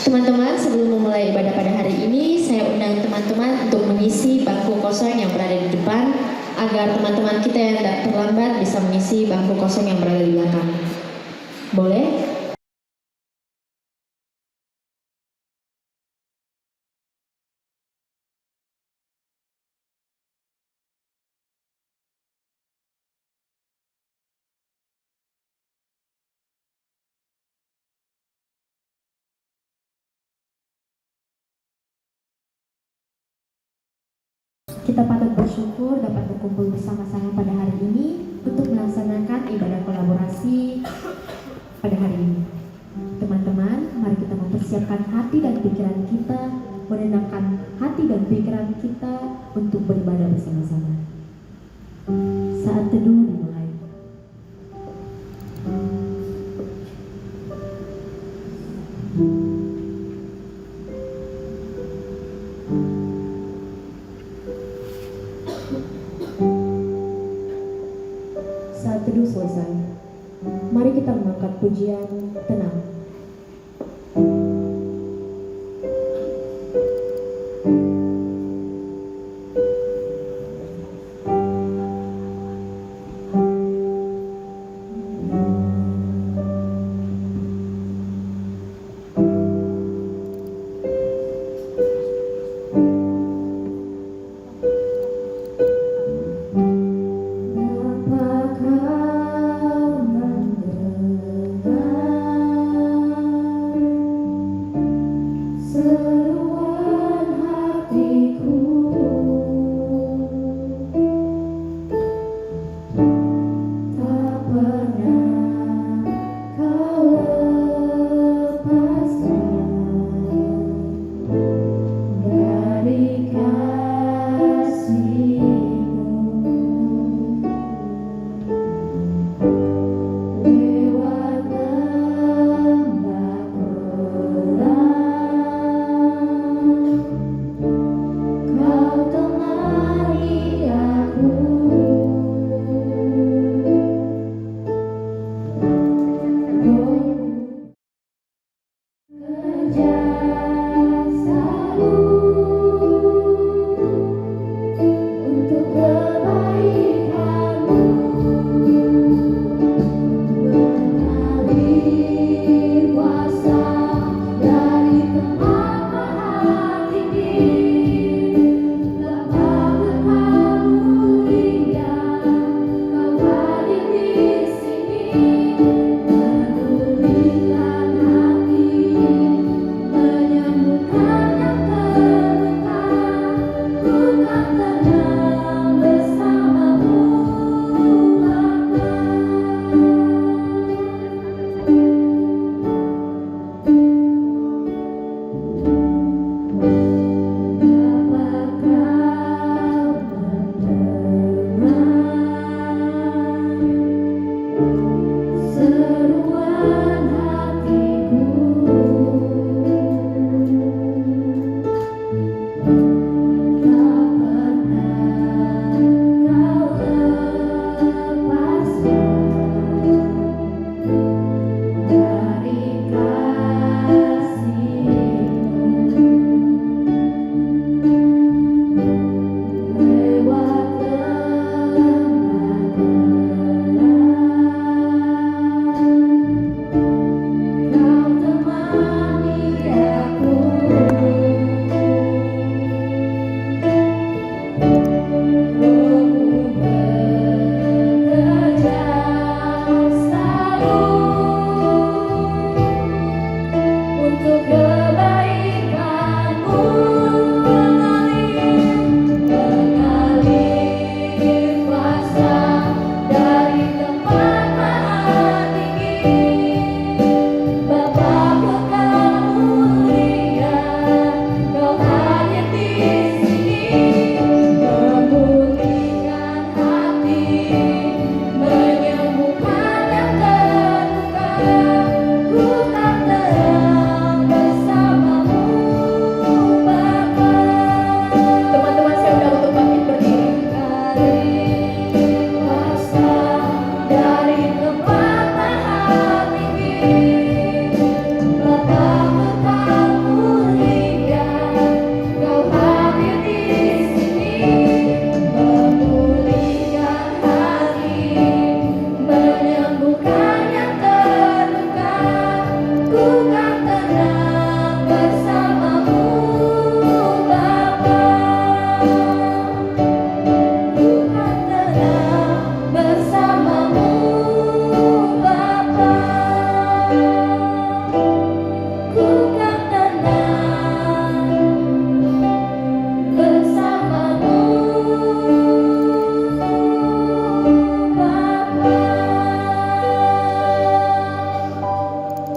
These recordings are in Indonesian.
Teman-teman, sebelum memulai ibadah pada hari ini, saya undang teman-teman untuk mengisi bangku kosong yang berada di depan, agar teman-teman kita yang tidak terlambat bisa mengisi bangku kosong yang berada di belakang. Boleh? Kita patut bersyukur dapat berkumpul bersama-sama pada hari ini untuk melaksanakan ibadah kolaborasi pada hari ini. Teman-teman, mari kita mempersiapkan hati dan pikiran kita, menenangkan hati dan pikiran kita untuk beribadah bersama-sama. Saat teduh dimulai. Saat teduh selesai, mari kita mengangkat pujian tenang. Apakah mendengar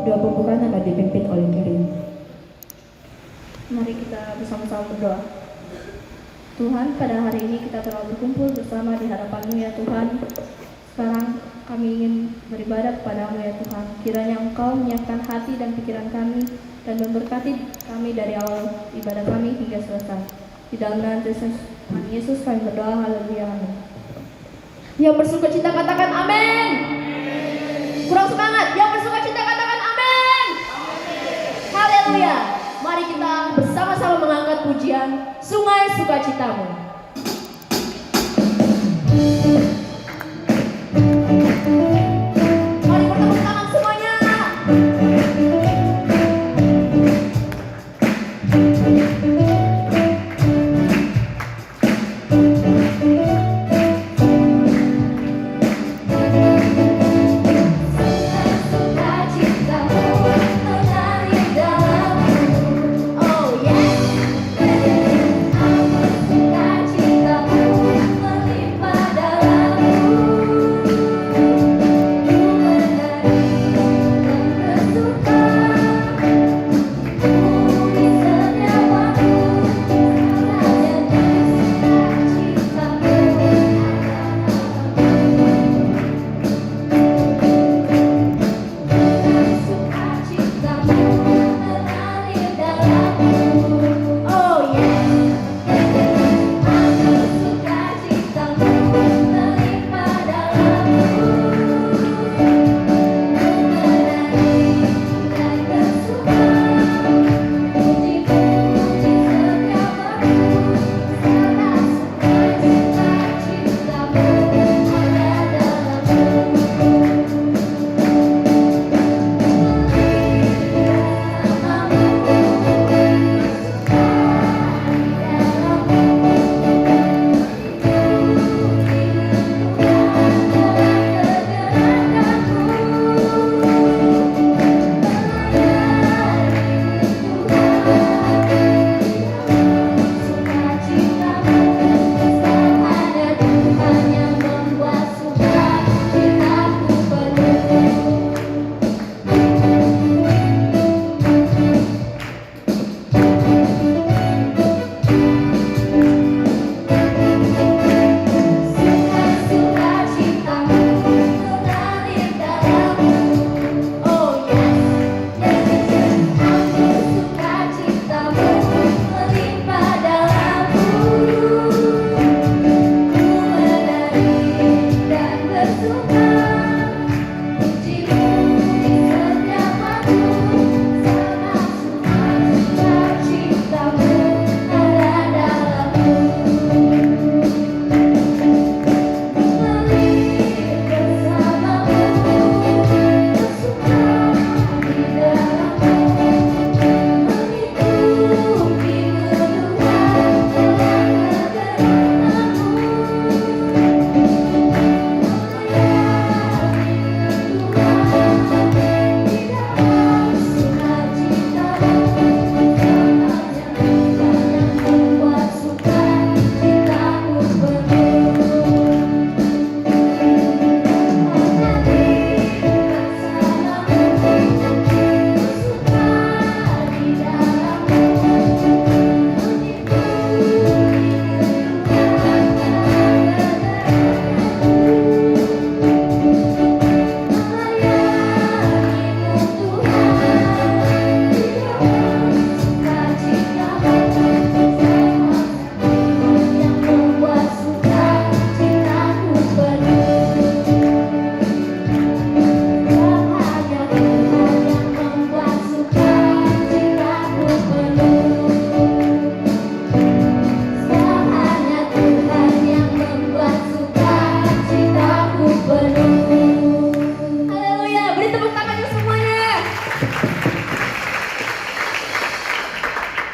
doa pembukaan akan dipimpin oleh Karen. Mari kita bersama-sama berdoa. Tuhan, pada hari ini kita telah berkumpul bersama di hadapan-Mu ya Tuhan. Sekarang kami ingin beribadah kepada-Mu ya Tuhan. Kiranya Engkau menyiapkan hati dan pikiran kami dan memberkati kami dari awal ibadah kami hingga selesai. Di dalam nama Yesus kami berdoa, haleluya, amin. Yang bersuka cita katakan amin. Kurang semangat. Yang bersuka cita katakan amin. Haleluya. Mari kita bersama-sama mengangkat pujian Sungai Sukacitamu. Mari bertepuk tangan semuanya.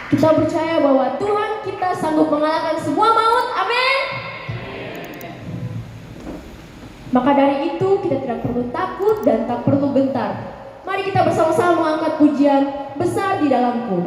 Kita percaya bahwa Tuhan kita sanggup mengalahkan semua maut. Amin. Maka dari itu kita tidak perlu takut dan tak perlu gentar. Mari kita bersama-sama mengangkat pujian Besar di Dalamku.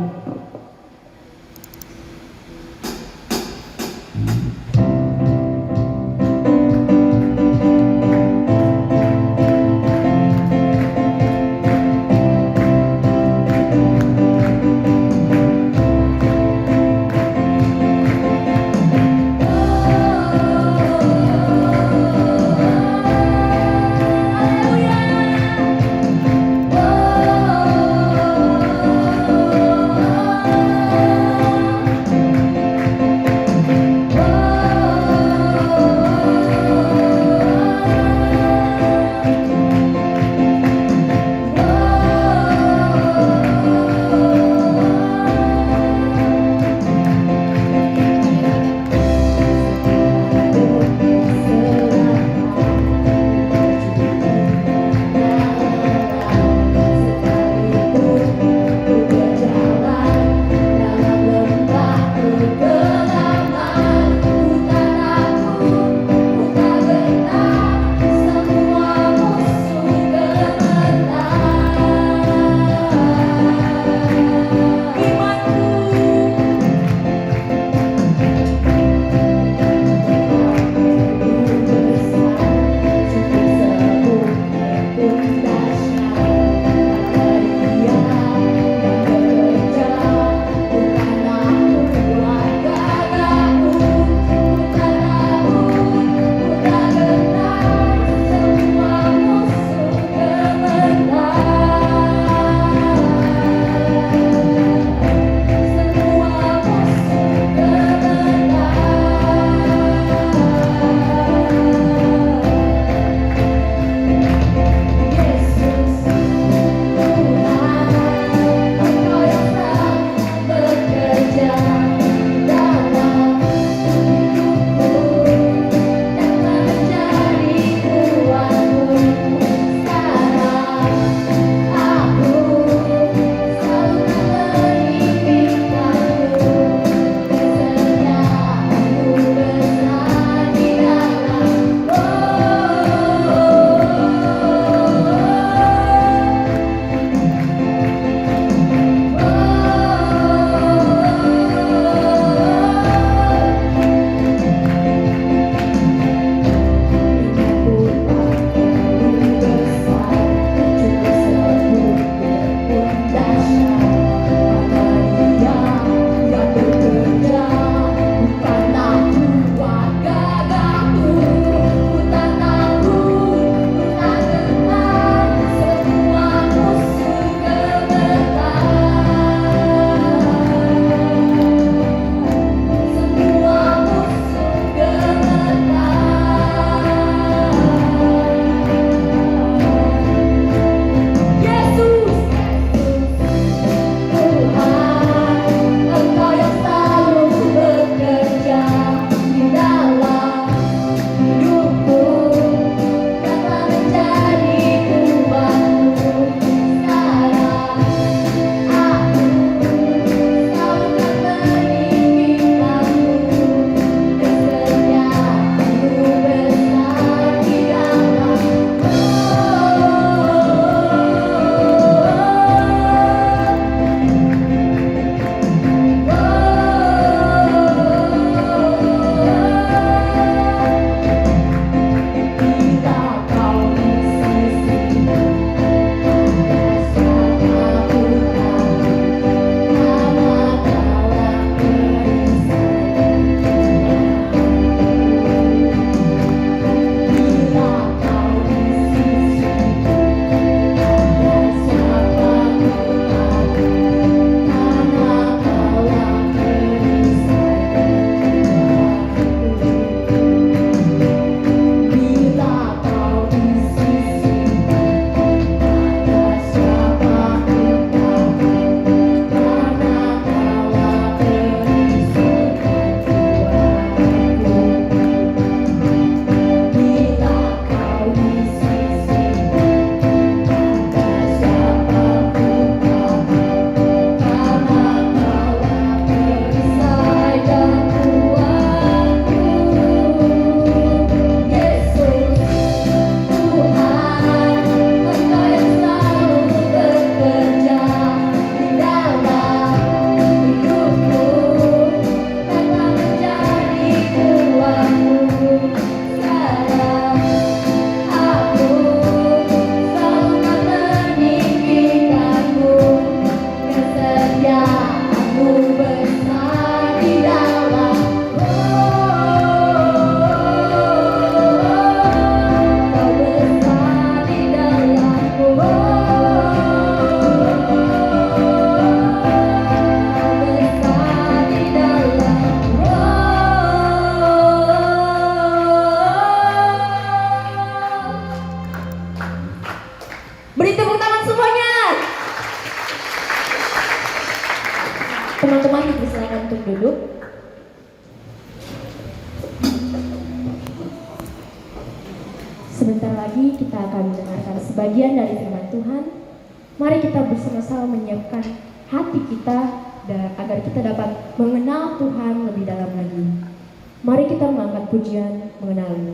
Teman-teman dipersilakan untuk duduk. Sebentar lagi kita akan mendengarkan sebagian dari firman Tuhan. Mari kita bersama-sama menyiapkan hati kita agar kita dapat mengenal Tuhan lebih dalam lagi. Mari kita mengangkat pujian mengenalnya.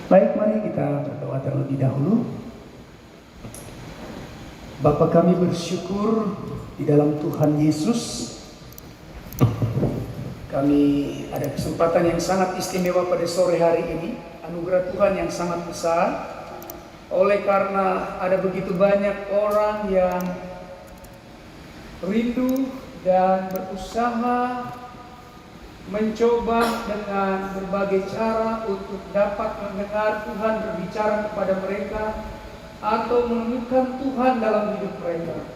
Baik, mari kita berdoa terlebih dahulu. Bapa kami bersyukur di dalam Tuhan Yesus. Kami ada kesempatan yang sangat istimewa pada sore hari ini. Anugerah Tuhan yang sangat besar. Oleh karena ada begitu banyak orang yang rindu dan berusaha mencoba dengan berbagai cara untuk dapat mendengar Tuhan berbicara kepada mereka atau menemukan Tuhan dalam hidup mereka.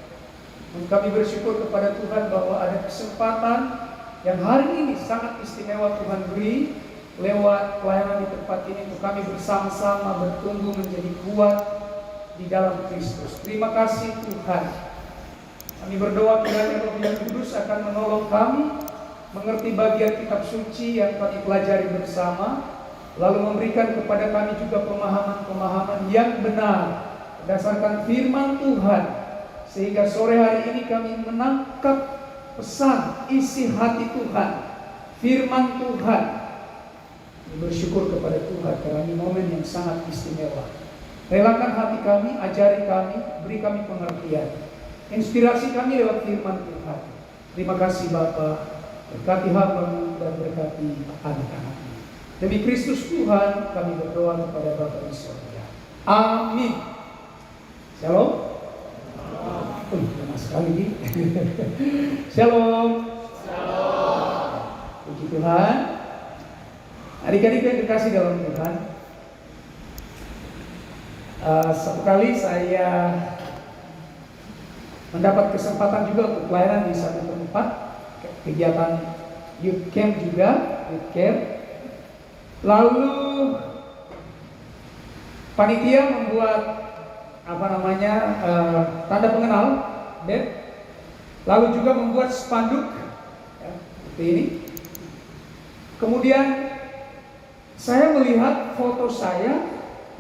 Dan kami bersyukur kepada Tuhan bahwa ada kesempatan yang hari ini sangat istimewa Tuhan beri lewat pelayanan di tempat ini untuk kami bersama-sama bertumbuh menjadi kuat di dalam Kristus. Terima kasih Tuhan. Kami berdoa kiranya Roh yang Kudus akan menolong kami mengerti bagian kitab suci yang kami pelajari bersama, lalu memberikan kepada kami juga pemahaman-pemahaman yang benar berdasarkan firman Tuhan, sehingga sore hari ini kami menangkap pesan isi hati Tuhan, firman Tuhan. Kami bersyukur kepada Tuhan karena ini momen yang sangat istimewa. Relakan hati kami, ajari kami, beri kami pengertian, inspirasi kami lewat firman Tuhan. Terima kasih Bapa, berkati hamba dan berkati anak-anaknya. Demi Kristus Tuhan kami berdoa kepada Bapa di surga. Amin. Shalom. Lama sekali. Shalom. Shalom. Puji Tuhan. Adik-adik yang dikasih dalam Tuhan, satu kali saya mendapat kesempatan juga untuk pelayanan di satu tempat, kegiatan youth camp juga, youth camp. Lalu panitia membuat tanda pengenal, lalu juga membuat spanduk seperti ini. Kemudian saya melihat foto saya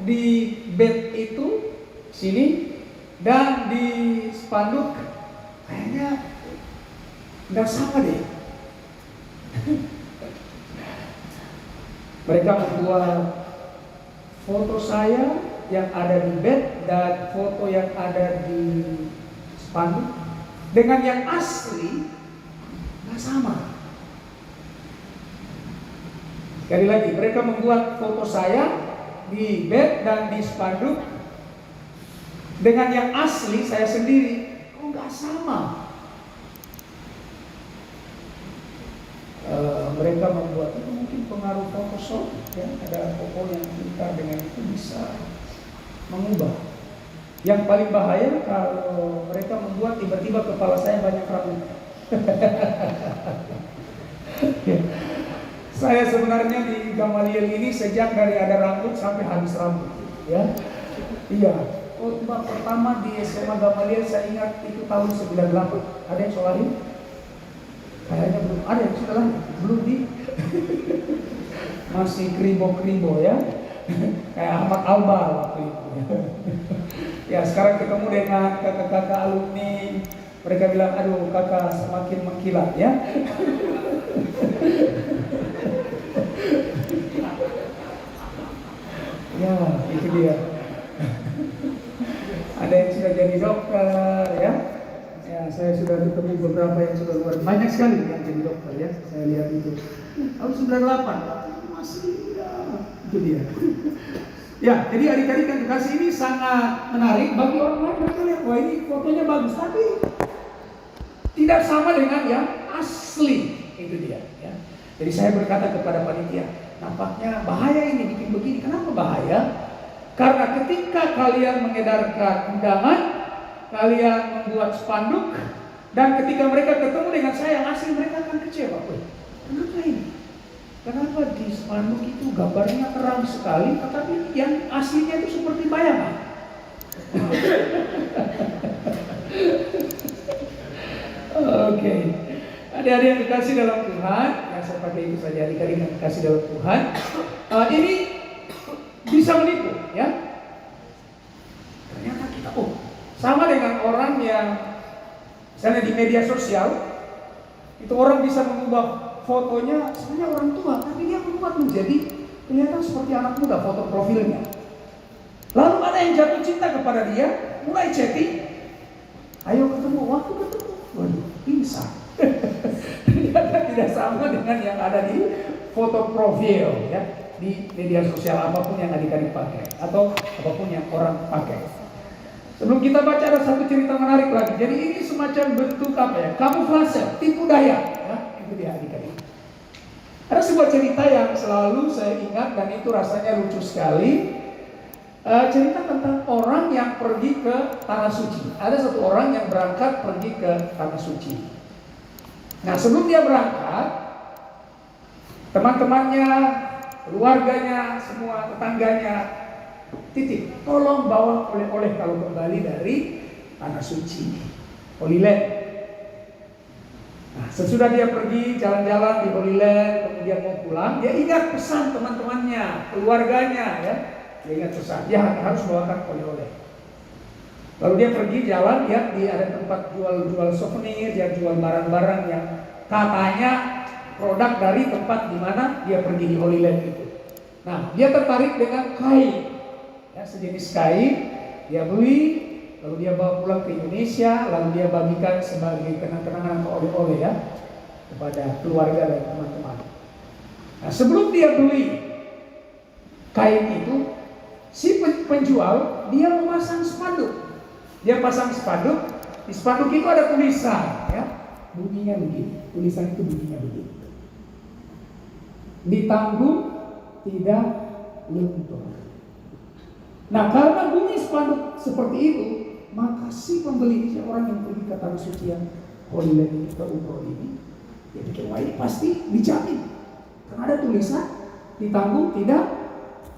di bed itu sini, dan di spanduk kayaknya nggak sama deh. Mereka membuat foto saya yang ada di bed dan foto yang ada di spanduk dengan yang asli nggak sama. Sekali lagi, mereka membuat foto saya di bed dan di spanduk dengan yang asli saya sendiri, kok nggak sama? Mereka membuat itu mungkin pengaruh Photoshop, ya, ada foto yang pintar dengan itu bisa mengubah. Yang paling bahaya kalau mereka membuat tiba-tiba kepala saya banyak rambut. Saya sebenarnya di Gamaliel ini sejak dari ada rambut sampai habis rambut, ya. Iya. Khotbah pertama di SMA Gamaliel saya ingat itu tahun 98. Ada yang solahin? Kayaknya belum. Ada yang sudah lahir? Belum di? Masih kribo-kribo ya. Kayak Ahmad Albar waktu itu. Ya sekarang ketemu dengan kakak-kakak alumni. Mereka bilang, aduh kakak semakin mengkilat ya. Ya itu dia. Ada yang sudah jadi dokter ya. Ya saya sudah ketemu beberapa yang sudah luar, banyak sekali yang jadi dokter ya. Saya lihat itu tahun 98 masih muda. Itu dia. Ya jadi adik-adik yang dikasih ini sangat menarik bagi orang lain. Mereka lihat wah ini fotonya bagus, tapi tidak sama dengan yang asli. Itu dia ya. Jadi saya berkata kepada panitia, nampaknya bahaya ini bikin begini. Kenapa bahaya? Karena ketika kalian mengedarkan undangan, kalian membuat spanduk, dan ketika mereka ketemu dengan saya yang asli, mereka akan kecewa. Kenapa ini? Kenapa di spanduk itu gambarnya terang sekali, tetapi yang aslinya itu seperti bayangan? Oke. Adik-adik yang dikasih dalam Tuhan, yang saya pakai itu saja, adik-adik yang dikasih dalam Tuhan, ini bisa menipu, ya. Ternyata kita, sama dengan orang yang misalnya di media sosial, itu orang bisa mengubah fotonya sebenarnya orang tua, tapi dia membuat menjadi kelihatan seperti anak muda foto profilnya. Lalu ada yang jatuh cinta kepada dia, mulai chatting, ayo ketemu, waktu ketemu, waduh, pingsan. Ternyata tidak sama dengan yang ada di foto profil ya, di media sosial apapun yang adik-adik pakai atau apapun yang orang pakai. Sebelum kita baca ada satu cerita menarik lagi. Jadi ini semacam bentuk apa ya? Kamuflase, tipu daya ya. Itu dia adik-adik. Ada sebuah cerita yang selalu saya ingat dan itu rasanya lucu sekali. Cerita tentang orang yang pergi ke Tanah Suci. Ada satu orang yang berangkat pergi ke Tanah Suci. Nah, sebelum dia berangkat, teman-temannya, keluarganya, semua tetangganya titip, tolong bawa oleh-oleh kalau kembali dari Tanah Suci, Holy Land. Nah, sesudah dia pergi jalan-jalan di Holy Land, kemudian mau pulang, dia ingat pesan teman-temannya, keluarganya, ya. Dia ingat pesan, dia harus bawakan oleh-oleh. Lalu dia pergi jalan, dia ada tempat jual souvenir, dia jual barang-barang yang katanya produk dari tempat di mana dia pergi di Holy Land itu. Nah, dia tertarik dengan kain, ya, sejenis kain, dia beli, lalu dia bawa pulang ke Indonesia, lalu dia bagikan sebagai kenang-kenangan atau oleh-oleh, ya, kepada keluarga dan teman-teman. Nah, sebelum dia beli kain itu, si penjual dia memasang spanduk. Dia pasang spanduk. Di spanduk itu ada tulisan, ya, bunyinya begini. Tulisan itu bunyinya begini. Ditanggung tidak luntur. Nah, karena bunyi spanduk seperti itu, maka si pembeli, si orang yang pergi ke Tanah Suci yang Holy Land ini, ke umroh ini, dia pikir, wah ini pasti dijamin. Karena ada tulisan ditanggung tidak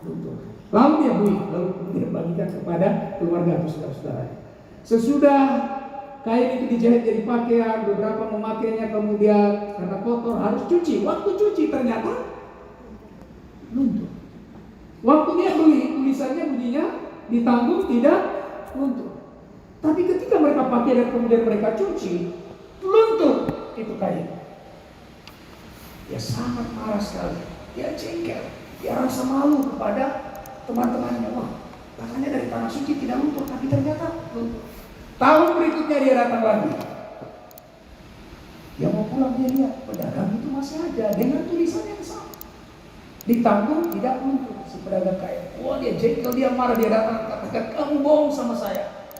luntur. Lalu dia beli, lalu kemudian bagikan kepada keluarga atau saudara-saudara. Sesudah kain itu dijahit jadi pakaian, beberapa memakainya kemudian karena kotor harus cuci. Waktu cuci ternyata luntur. Waktu dia beli, tulisannya bunyinya ditanggung tidak luntur. Tapi ketika mereka pakai dan kemudian mereka cuci, luntur itu kain. Dia sangat marah sekali. Dia jengkel. Dia rasa malu kepada teman-temannya. Wah, katanya dari Tanah Suci tidak luntur, tapi ternyata luntur. Tahun berikutnya dia datang lagi. Dia mau pulang, dia lihat pedagang itu masih ada dengan tulisan yang sama. Ditanggung tidak luntur, si pedagang kain. Wah, dia jengkel, dia marah, dia datang katakan, kamu bohong sama saya.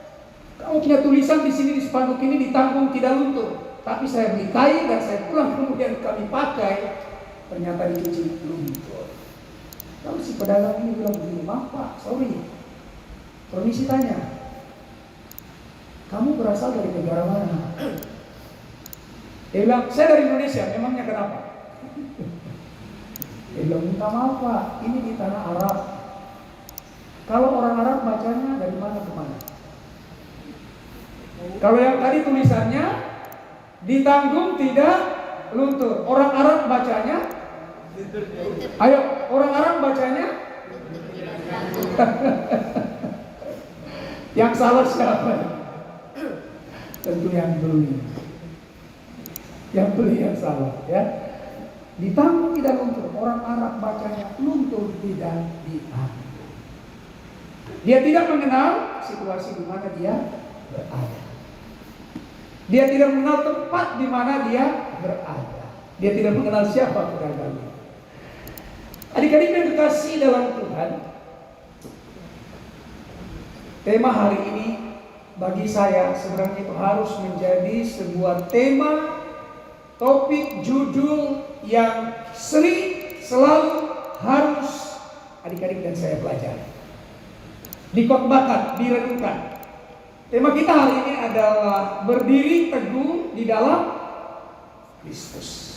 Kamu punya tulisan di sini di spanduk ini ditanggung tidak luntur. Tapi saya beli kain dan saya pulang kemudian kami pakai, ternyata dicuci luntur. Lalu si pedagang ini bilang begini, maaf Pak, sorry, permisi tanya, kamu berasal dari negara mana? Dia bilang, saya dari Indonesia, memangnya kenapa? Dia bilang, minta maaf Pak, ini di tanah Arab. Kalau orang Arab bacanya dari mana ke mana? Kalau yang tadi tulisannya ditanggung tidak luntur, orang Arab bacanya, ayo, orang Arab bacanya yang salah siapa? Tentu yang beli. Yang beli yang salah, ya. Ditanggung tidak luntur, orang Arab bacanya luntur tidak ditanggung. Dia tidak mengenal situasi di mana dia berada. Dia tidak mengenal tempat di mana dia berada. Dia tidak mengenal siapa pedagangnya. Adik-adik yang dikasihi dalam Tuhan, tema hari ini bagi saya sebenarnya itu harus menjadi sebuah tema, topik, judul yang selalu harus adik-adik dan saya pelajari, dikotbahkan, direnungkan. Tema kita hari ini adalah berdiri teguh di dalam Kristus.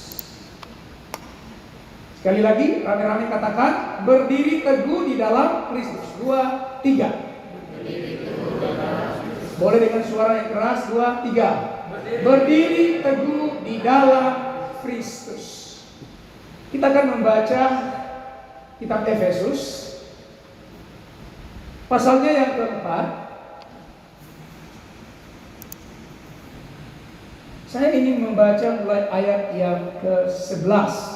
Sekali lagi, rame-rame katakan, berdiri teguh di dalam Kristus. 2, 3. Boleh dengan suara yang keras. 2, 3. Berdiri teguh di dalam Kristus. Kita akan membaca kitab Efesus, pasalnya yang keempat. Saya ingin membaca mulai ayat yang ke-11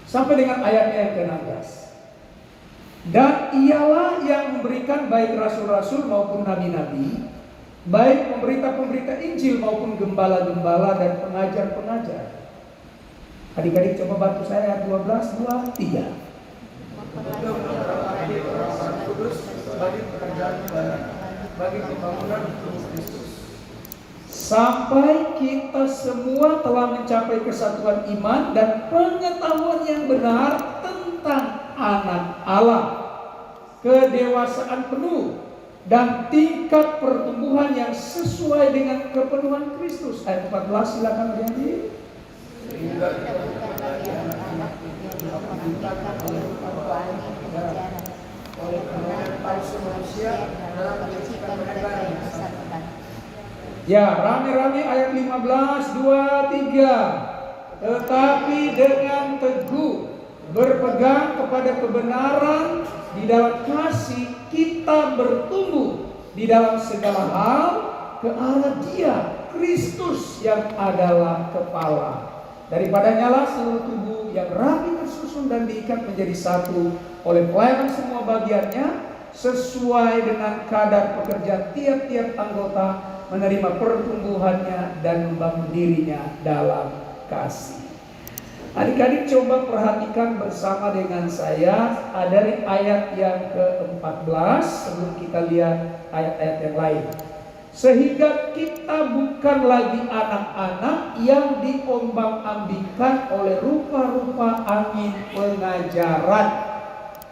sampai dengan ayatnya yang ke-16. Dan ialah yang memberikan baik rasul-rasul maupun nabi-nabi, baik pemberita-pemberita Injil maupun gembala-gembala dan pengajar-pengajar. Adik-adik coba bantu saya ayat 12, 2, 3. Bagi pekerjaan ibadah, bagi pembangunan tubuh Kristus, sampai kita semua telah mencapai kesatuan iman dan pengetahuan yang benar tentang Anak Allah, kedewasaan penuh dan tingkat pertumbuhan yang sesuai dengan kepenuhan Kristus. Ayat 14 silakan adik-adik. Sehingga kita bukan lagi anak-anak yang dioperatifkan oleh rupa angin pengejaran, oleh kebenaran palsu manusia dalam kelicikan mereka yang disatukan. Ya, rame-rame ayat 15, 2, 3. Tetapi dengan teguh berpegang kepada kebenaran di dalam kasih, kita bertumbuh di dalam segala hal ke arah Dia, Kristus yang adalah kepala. Daripadanya lah seluruh tubuh yang rapi tersusun dan diikat menjadi satu oleh pelayanan semua bagiannya sesuai dengan kadar pekerjaan tiap-tiap anggota, menerima pertumbuhannya dan membangun dirinya dalam kasih. Adik-adik coba perhatikan bersama dengan saya dari ayat yang ke-14 sebelum kita lihat ayat-ayat yang lain. Sehingga kita bukan lagi anak-anak yang diombang-ambingkan oleh rupa-rupa angin pengajaran.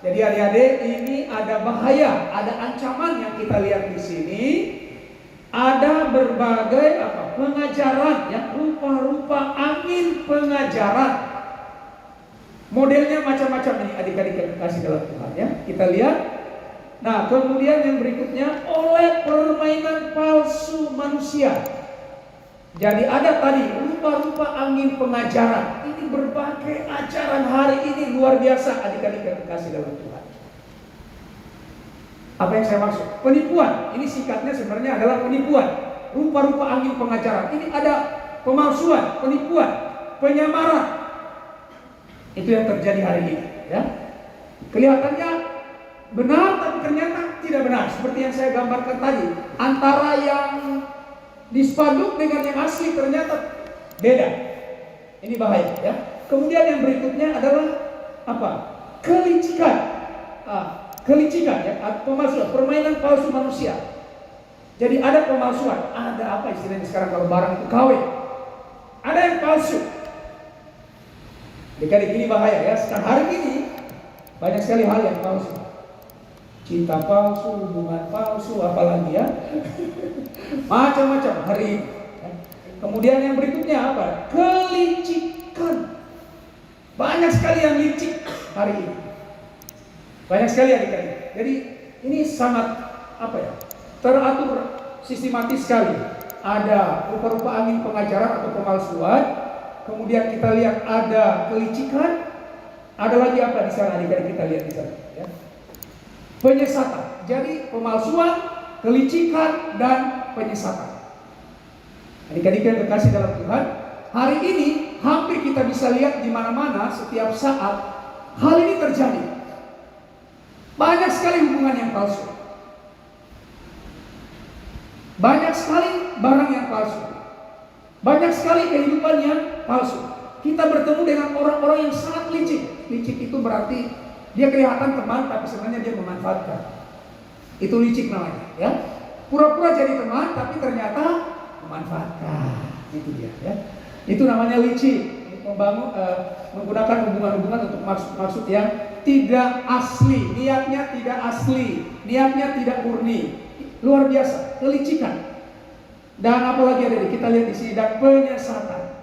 Jadi adik-adik, ini ada bahaya, ada ancaman yang kita lihat di sini. Ada berbagai pengajaran, ya, rupa-rupa angin pengajaran. Modelnya macam-macam ini adik-adik yang dikasih dalam Tuhan, ya. Kita lihat. Nah, kemudian yang berikutnya, oleh permainan palsu manusia. Jadi ada tadi rupa-rupa angin pengajaran. Ini berbagai ajaran hari ini luar biasa adik-adik yang dikasih dalam Tuhan. Apa yang saya maksud? Penipuan. Ini singkatnya sebenarnya adalah penipuan. Rupa-rupa angin pengajaran. Ini ada pemalsuan, penipuan, penyamaran. Itu yang terjadi hari ini, ya. Kelihatannya benar tapi ternyata tidak benar. Seperti yang saya gambarkan tadi, antara yang dispanduk dengan yang asli ternyata beda. Ini bahaya, ya. Kemudian yang berikutnya adalah apa? Kelicikan. Kelicikan, ya, pemalsuan, permainan palsu manusia. Jadi ada pemalsuan, ada apa istilahnya sekarang kalau barang itu KW. Ada yang palsu. Adik-adik, ini bahaya, ya. Sekarang hari ini banyak sekali hal yang palsu. Cinta palsu, hubungan palsu, apalagi, ya. Macam-macam hari ini, ya. Kemudian yang berikutnya apa? Kelicikan. Banyak sekali yang licik hari ini. Banyak sekali adik-adik. Jadi ini sangat teratur, sistematis sekali. Ada rupa-rupa angin pengajaran atau pemalsuan. Kemudian kita lihat ada kelicikan. Ada lagi apa di sana adik-adik, kita lihat di sana, ya. Penyesatan. Jadi pemalsuan, kelicikan, dan penyesatan. Adik-adik yang terkasih dalam Tuhan, hari ini hampir kita bisa lihat di mana-mana setiap saat hal ini terjadi. Banyak sekali hubungan yang palsu. Banyak sekali barang yang palsu. Banyak sekali kehidupan yang palsu. Kita bertemu dengan orang-orang yang sangat licik. Licik itu berarti dia kelihatan teman tapi sebenarnya dia memanfaatkan. Itu licik namanya, ya. Pura-pura jadi teman tapi ternyata memanfaatkan. Itu dia, ya. Itu namanya licik. Menggunakan hubungan-hubungan untuk maksud yang tidak asli, niatnya tidak asli, niatnya tidak murni. Luar biasa, kelicikan. Dan apalagi ada kita lihat di sini, dan penyesatan.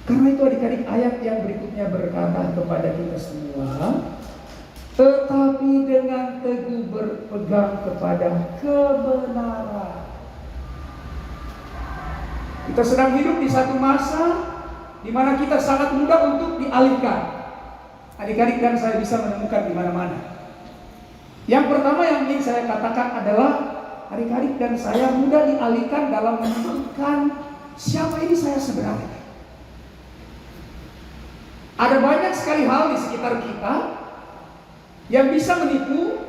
Karena itu adik-adik, ayat yang berikutnya berkata kepada kita semua, tetapi dengan teguh berpegang kepada kebenaran. Kita sedang hidup di satu masa di mana kita sangat mudah untuk dialihkan. Adik-adik dan saya bisa menemukan di mana-mana. Yang pertama yang ingin saya katakan adalah adik-adik dan saya mudah dialihkan dalam menentukan siapa ini saya sebenarnya. Ada banyak sekali hal di sekitar kita yang bisa menipu,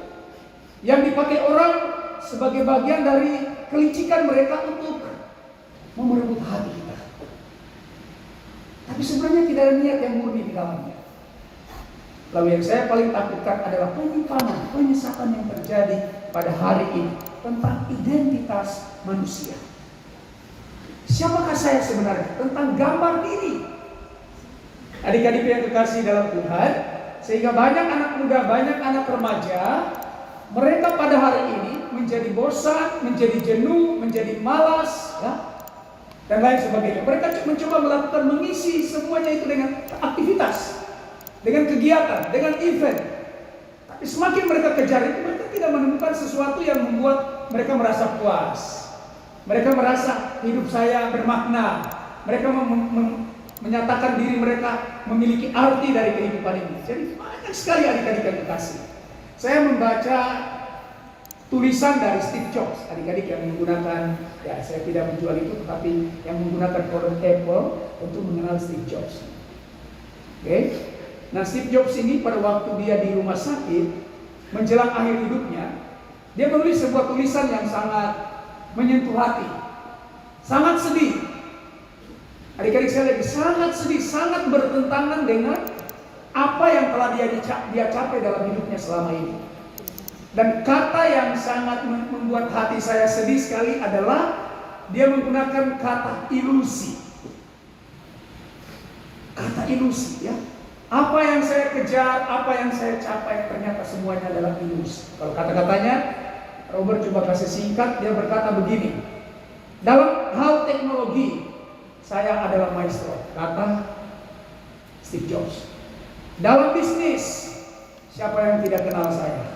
yang dipakai orang sebagai bagian dari kelicikan mereka untuk merebut hati kita. Tapi sebenarnya tidak ada niat yang murni di dalamnya. Lalu yang saya paling takutkan adalah penyimpangan, penyesatan yang terjadi pada hari ini tentang identitas manusia. Siapakah saya sebenarnya? Tentang gambar diri. Adik-adik yang kekasih dalam Tuhan, sehingga banyak anak muda, banyak anak remaja, mereka pada hari ini menjadi bosan, menjadi jenuh, menjadi malas, ya, dan lain sebagainya. Mereka mencoba melakukan, mengisi semuanya itu dengan aktivitas, dengan kegiatan, dengan event. Tapi semakin mereka kejar itu, mereka tidak menemukan sesuatu yang membuat mereka merasa puas. Mereka merasa hidup saya bermakna. Mereka menyatakan diri mereka memiliki arti dari kehidupan ini. Jadi banyak sekali adik-adik yang kekasih. Saya membaca tulisan dari Steve Jobs, adik-adik yang menggunakan, ya saya tidak menjual itu, tetapi yang menggunakan produk Apple untuk mengenal Steve Jobs. Oke? Nah, Steve Jobs ini pada waktu dia di rumah sakit menjelang akhir hidupnya, dia menulis sebuah tulisan yang sangat menyentuh hati, sangat sedih. Adik-adik saya lagi sangat sedih, sangat bertentangan dengan apa yang telah dia capai dalam hidupnya selama ini. Dan kata yang sangat membuat hati saya sedih sekali adalah dia menggunakan kata ilusi. Kata ilusi, ya. Apa yang saya kejar, apa yang saya capai, ternyata semuanya adalah ilusi. Kalau kata-katanya, Robert coba kasih singkat, dia berkata begini. Dalam hal teknologi, saya adalah maestro, kata Steve Jobs. Dalam bisnis, siapa yang tidak kenal saya?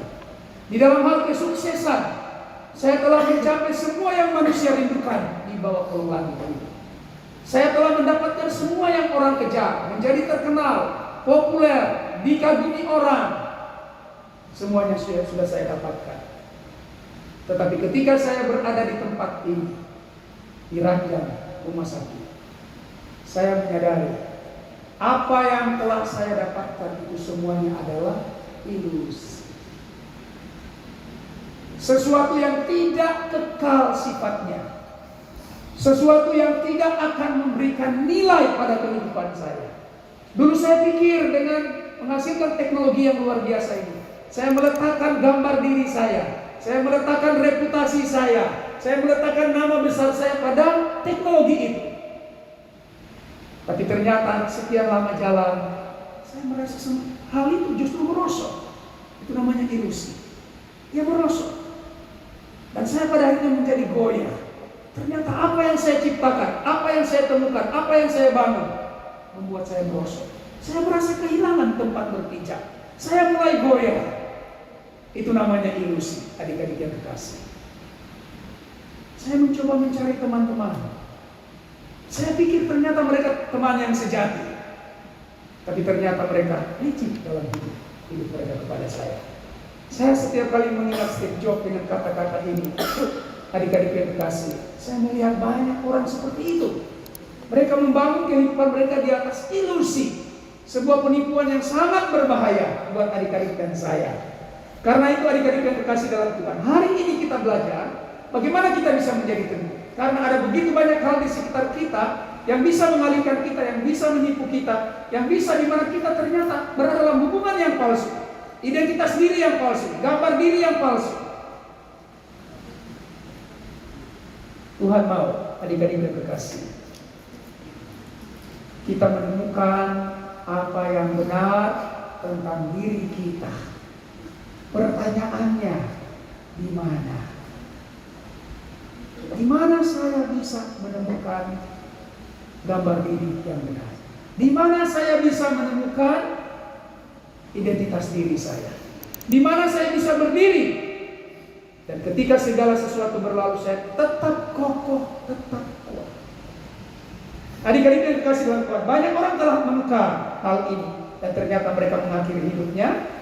Di dalam hal kesuksesan, saya telah mencapai semua yang manusia rindukan di bawah peluang itu. Saya telah mendapatkan semua yang orang kejar, menjadi terkenal, populer, dikagumi orang. Semuanya sudah saya dapatkan. Tetapi ketika saya berada di tempat ini, di ranjang rumah sakit, saya menyadari apa yang telah saya dapatkan itu semuanya adalah ilusi. Sesuatu yang tidak kekal sifatnya. Sesuatu yang tidak akan memberikan nilai pada kehidupan saya. Dulu saya pikir dengan menghasilkan teknologi yang luar biasa ini, saya meletakkan gambar diri saya meletakkan reputasi saya meletakkan nama besar saya pada teknologi itu. Tapi ternyata sekian lama jalan, saya merasa hal itu justru merosot. Itu namanya ilusi. Dia merosot. Dan saya pada akhirnya menjadi goyah. Ternyata apa yang saya ciptakan, apa yang saya temukan, apa yang saya bangun, membuat saya merosot. Saya merasa kehilangan tempat berpijak. Saya mulai goyah. Itu namanya ilusi, adik-adik yang kekasih. Saya mencoba mencari teman-teman. Saya pikir ternyata mereka teman yang sejati. Tapi ternyata mereka licik dalam hidup mereka kepada saya. Saya setiap kali mengingat Steve Jobs dengan kata-kata ini, adik-adik yang kekasih, saya melihat banyak orang seperti itu. Mereka membangun kehidupan mereka di atas ilusi. Sebuah penipuan yang sangat berbahaya buat adik-adik dan saya. Karena itu adik-adik yang kekasih dalam Tuhan, hari ini kita belajar bagaimana kita bisa menjadi teguh. Karena ada begitu banyak hal di sekitar kita yang bisa mengalihkan kita, yang bisa menipu kita, yang bisa di mana kita ternyata berada dalam hubungan yang palsu, identitas diri yang palsu, gambar diri yang palsu. Tuhan mau adik-adik yang kekasih, kita menemukan apa yang benar tentang diri kita. Pertanyaannya, di mana? Di mana saya bisa menemukan gambar diri yang benar? Di mana saya bisa menemukan identitas diri saya? Di mana saya bisa berdiri? Dan ketika segala sesuatu berlalu, saya tetap kokoh, tetap kuat. Adik-adik yang dikasih dalam Tuhan, banyak orang telah menukar hal ini, dan ternyata mereka mengakhiri hidupnya,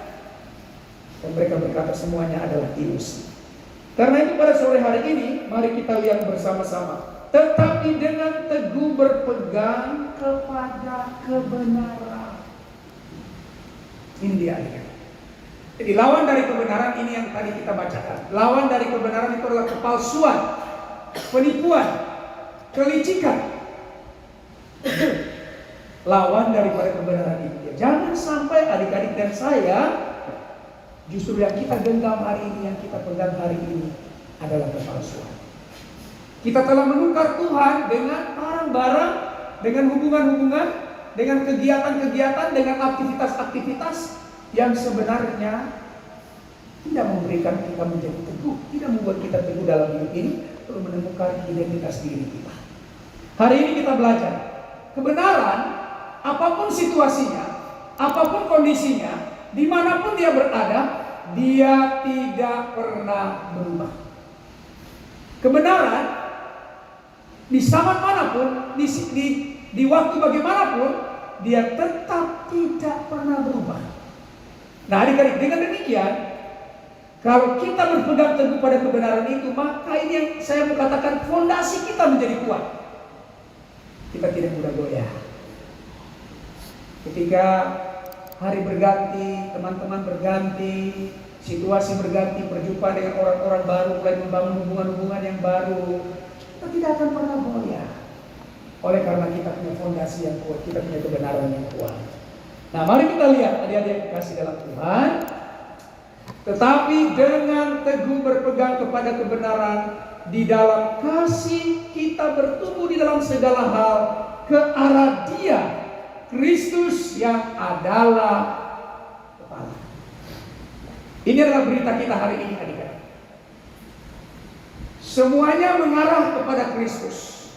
dan mereka berkata semuanya adalah ilusi. Karena itu pada sore hari ini, mari kita lihat bersama-sama. Tetapi dengan teguh berpegang kepada kebenaran. Ini dia, adik-adik. Jadi lawan dari kebenaran ini yang tadi kita bacakan. Lawan dari kebenaran itu adalah kepalsuan, penipuan, kelicikan. Lawan daripada kebenaran ini. Jangan sampai adik-adik dan saya, justru yang kita genggam hari ini, yang kita pegang hari ini adalah kepalsuan. Kita telah menukar Tuhan dengan barang-barang, dengan hubungan-hubungan, dengan kegiatan-kegiatan, dengan aktivitas-aktivitas yang sebenarnya tidak memberikan kita menjadi teguh, tidak membuat kita teguh dalam hidup ini, perlu menemukan identitas diri kita. Hari ini kita belajar kebenaran, apapun situasinya, apapun kondisinya, dimanapun dia berada, dia tidak pernah berubah. Kebenaran di zaman manapun, di waktu bagaimanapun, dia tetap tidak pernah berubah. Nah, adik-adik, dengan demikian, kalau kita berpegang teguh pada kebenaran itu, maka ini yang saya mau katakan, fondasi kita menjadi kuat. Kita tidak mudah goyah. Ketika hari berganti, teman-teman berganti, situasi berganti, berjumpa dengan orang-orang baru, mulai membangun hubungan-hubungan yang baru, kita tidak akan pernah goyah. Oleh karena kita punya fondasi yang kuat, kita punya kebenaran yang kuat. Nah, mari kita lihat adik-adik yang dikasih dalam Tuhan. Tetapi dengan teguh berpegang kepada kebenaran, di dalam kasih kita bertumbuh di dalam segala hal ke arah Dia, Kristus yang adalah kepala. Ini adalah berita kita hari ini, adik-adik. Semuanya mengarah kepada Kristus.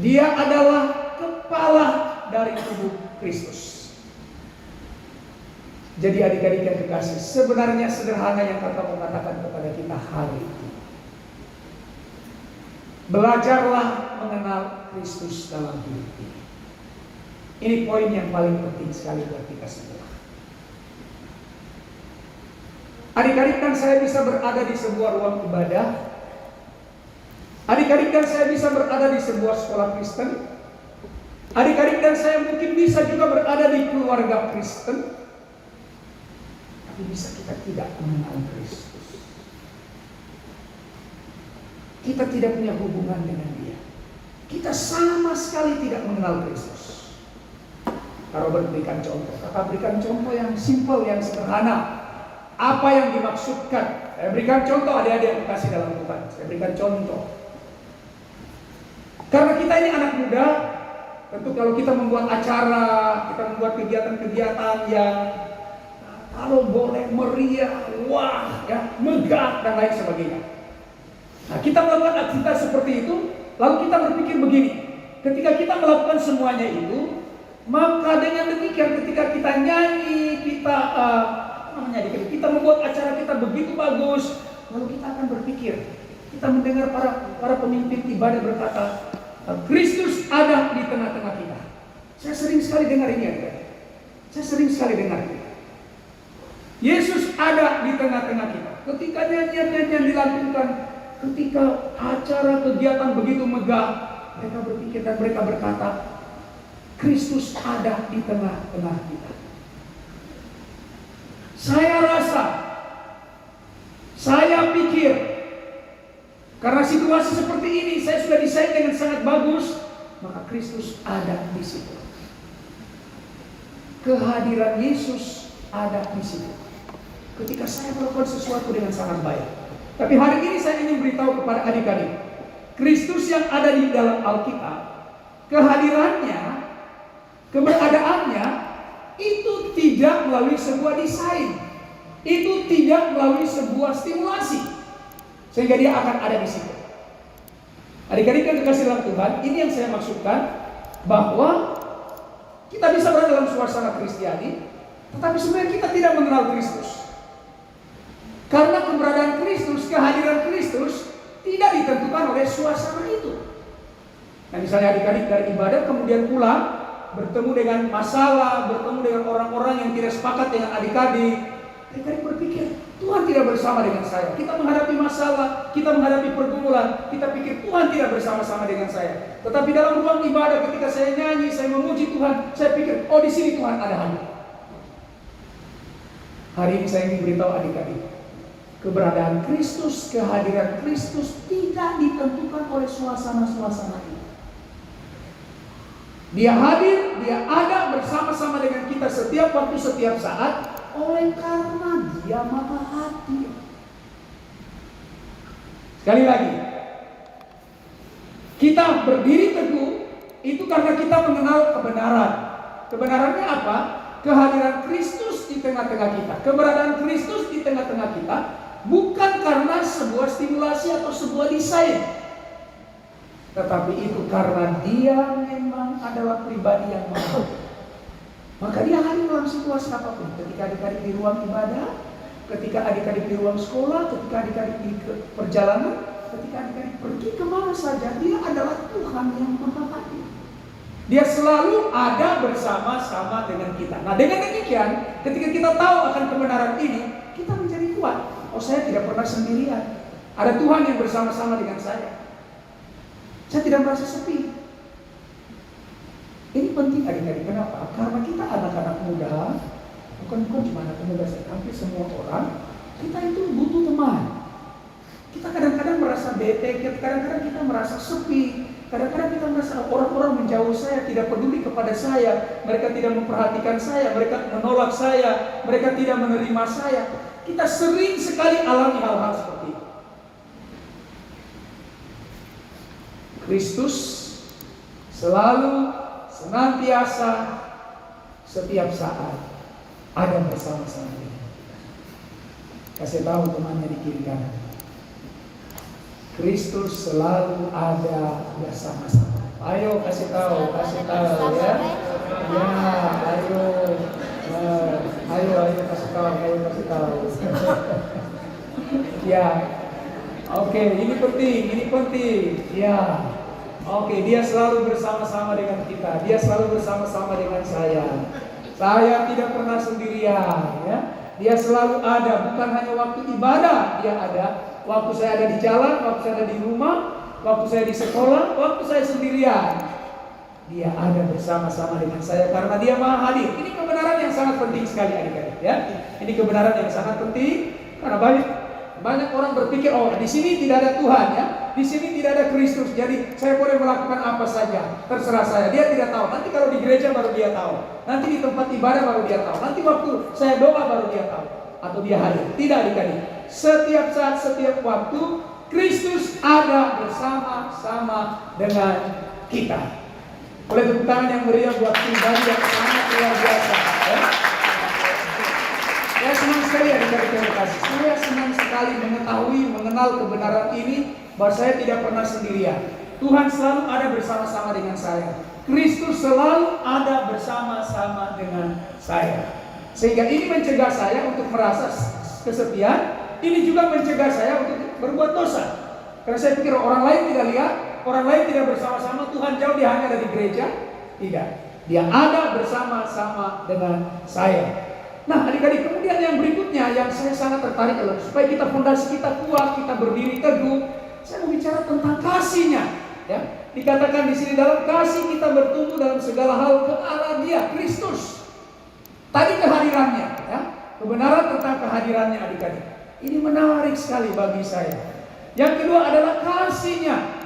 Dia adalah kepala dari tubuh Kristus. Jadi adik-adik yang kekasih, sebenarnya sederhana yang Kakak mau katakan kepada kita hari ini. Belajarlah mengenal Kristus dalam hidup ini. Ini poin yang paling penting sekali buat kita semua. Adik-adik, kan saya bisa berada di sebuah ruang ibadah. Adik-adik, dan saya bisa berada di sebuah sekolah Kristen. Adik-adik, dan saya mungkin bisa juga berada di keluarga Kristen. Tapi bisa kita tidak mengenal Kristus. Kita tidak punya hubungan dengan Dia. Kita sama sekali tidak mengenal Kristus. Kalau berikan contoh, Kakak berikan contoh yang simpel, yang sederhana. Apa yang dimaksudkan? Saya berikan contoh, adik-adik yang dikasih dalam Tuhan. Saya berikan contoh. Karena kita ini anak muda, tentu kalau kita membuat acara, kita membuat kegiatan-kegiatan yang kalau boleh meriah, wah, ya, megah dan lain sebagainya. Nah, kita melakukan aktivitas seperti itu, lalu kita berpikir begini, ketika kita melakukan semuanya itu, maka dengan demikian ketika kita nyanyi, kita membuat acara kita begitu bagus, lalu kita akan berpikir, kita mendengar para pemimpin ibadah berkata, Kristus ada di tengah-tengah kita. Saya sering sekali dengar ini, ya. Saya sering sekali dengar ini. Yesus ada di tengah-tengah kita. Ketika nyanyian-nyanyian dilakukan, ketika acara kegiatan begitu megah, mereka berpikir dan mereka berkata, Kristus ada di tengah-tengah kita. Saya rasa, saya pikir, karena situasi seperti ini, saya sudah desain dengan sangat bagus, maka Kristus ada di situ. Kehadiran Yesus ada di situ. Ketika saya melakukan sesuatu dengan sangat baik. Tapi hari ini saya ingin beritahu kepada adik-adik, Kristus yang ada di dalam Alkitab, kehadirannya, keberadaannya, itu tidak melalui sebuah desain, itu tidak melalui sebuah stimulasi, sehingga dia akan ada di situ. Adik-adik yang dikasih dalam Tuhan, ini yang saya maksudkan, bahwa kita bisa berada dalam suasana Kristiani, tetapi sebenarnya kita tidak mengenal Kristus. Karena keberadaan Kristus, kehadiran Kristus tidak ditentukan oleh suasana itu. Nah, misalnya adik-adik dari ibadah kemudian pulang, bertemu dengan masalah, bertemu dengan orang-orang yang tidak sepakat dengan adik-adik. Adik-adik berpikir, Tuhan tidak bersama dengan saya. Kita menghadapi masalah, kita menghadapi pergumulan, kita pikir Tuhan tidak bersama-sama dengan saya. Tetapi dalam ruang ibadah ketika saya nyanyi, saya memuji Tuhan, saya pikir, oh di sini Tuhan ada hadir. Hari ini saya ingin beritahu adik-adik, keberadaan Kristus, kehadiran Kristus tidak ditentukan oleh suasana-suasana ini. Dia hadir, dia ada bersama-sama dengan kita setiap waktu, setiap saat, oleh karena dia maha hadir. Sekali lagi, Kita berdiri teguh itu karena kita mengenal kebenaran. Kebenarannya apa? Kehadiran Kristus di tengah-tengah kita, keberadaan Kristus di tengah-tengah kita, bukan karena sebuah stimulasi atau sebuah desain, tetapi itu karena Dia memang adalah pribadi yang maha. Maka Dia hadir dalam situasi apapun. Ketika adik-adik di ruang ibadah, ketika adik-adik di ruang sekolah, ketika adik-adik di perjalanan, ketika adik-adik pergi kemana saja, Dia adalah Tuhan yang maha hadir. Dia selalu ada bersama-sama dengan kita. Nah, dengan demikian, ketika kita tahu akan kebenaran ini, kita menjadi kuat. Oh, saya tidak pernah sendirian. Ada Tuhan yang bersama-sama dengan saya. Saya tidak merasa sepi. Ini penting adik-adik. Kenapa? Karena kita anak-anak muda, bukan cuma anak muda saja, hampir semua orang, kita itu butuh teman. Kita kadang-kadang merasa bete, kadang-kadang kita merasa sepi. Kadang-kadang kita merasa orang-orang menjauh saya, tidak peduli kepada saya, mereka tidak memperhatikan saya, mereka menolak saya, mereka tidak menerima saya. Kita sering sekali alami hal-hal seperti itu. Kristus selalu, senantiasa, setiap saat ada bersama-sama kita. Kasih tahu temannya di kiri kanan. Kristus selalu ada bersama-sama. Ayo kasih tahu ya. Ya, ayo kasih tahu. Ya. Oke, ini penting. Ya. Oke, Dia selalu bersama-sama dengan kita. Dia selalu bersama-sama dengan saya. Saya tidak pernah sendirian, ya. Dia selalu ada, bukan hanya waktu ibadah Dia ada. Waktu saya ada di jalan, waktu saya ada di rumah, waktu saya di sekolah, waktu saya sendirian, Dia ada bersama-sama dengan saya karena Dia maha hadir. Ini kebenaran yang sangat penting sekali adik-adik, ya. Ini kebenaran yang sangat penting karena banyak orang berpikir, oh di sini tidak ada Tuhan, ya. Di sini tidak ada Kristus, jadi saya boleh melakukan apa saja, terserah saya. Dia tidak tahu. Nanti kalau di gereja baru dia tahu. Nanti di tempat ibadah baru dia tahu. Nanti waktu saya doa baru dia tahu atau dia hadir. Tidak adik-adik. Setiap saat, setiap waktu Kristus ada bersama-sama dengan kita. Boleh tepuk tangan yang meriah buat pribadi yang sangat luar biasa, ya. Saya senang sekali adik-adik terima kasih. Saya senang sekali mengetahui, mengenal kebenaran ini bahwa saya tidak pernah sendirian. Tuhan selalu ada bersama-sama dengan saya. Kristus selalu ada bersama-sama dengan saya. Sehingga ini mencegah saya untuk merasa kesepian. Ini juga mencegah saya untuk berbuat dosa. Karena saya pikir orang lain tidak lihat, orang lain tidak bersama-sama, Tuhan jauh, Dia hanya ada di gereja. Tidak, Dia ada bersama-sama dengan saya. Nah adik-adik, kemudian yang berikutnya yang saya sangat tertarik adalah supaya kita fondasi kita kuat, kita berdiri teguh. Saya mau bicara tentang kasih-Nya, ya. Dikatakan di sini dalam kasih kita bertumbuh dalam segala hal ke arah Dia, Kristus. Tadi kehadirannya, ya. Kebenaran tentang kehadirannya adik-adik. Ini menarik sekali bagi saya. Yang kedua adalah kasih-Nya.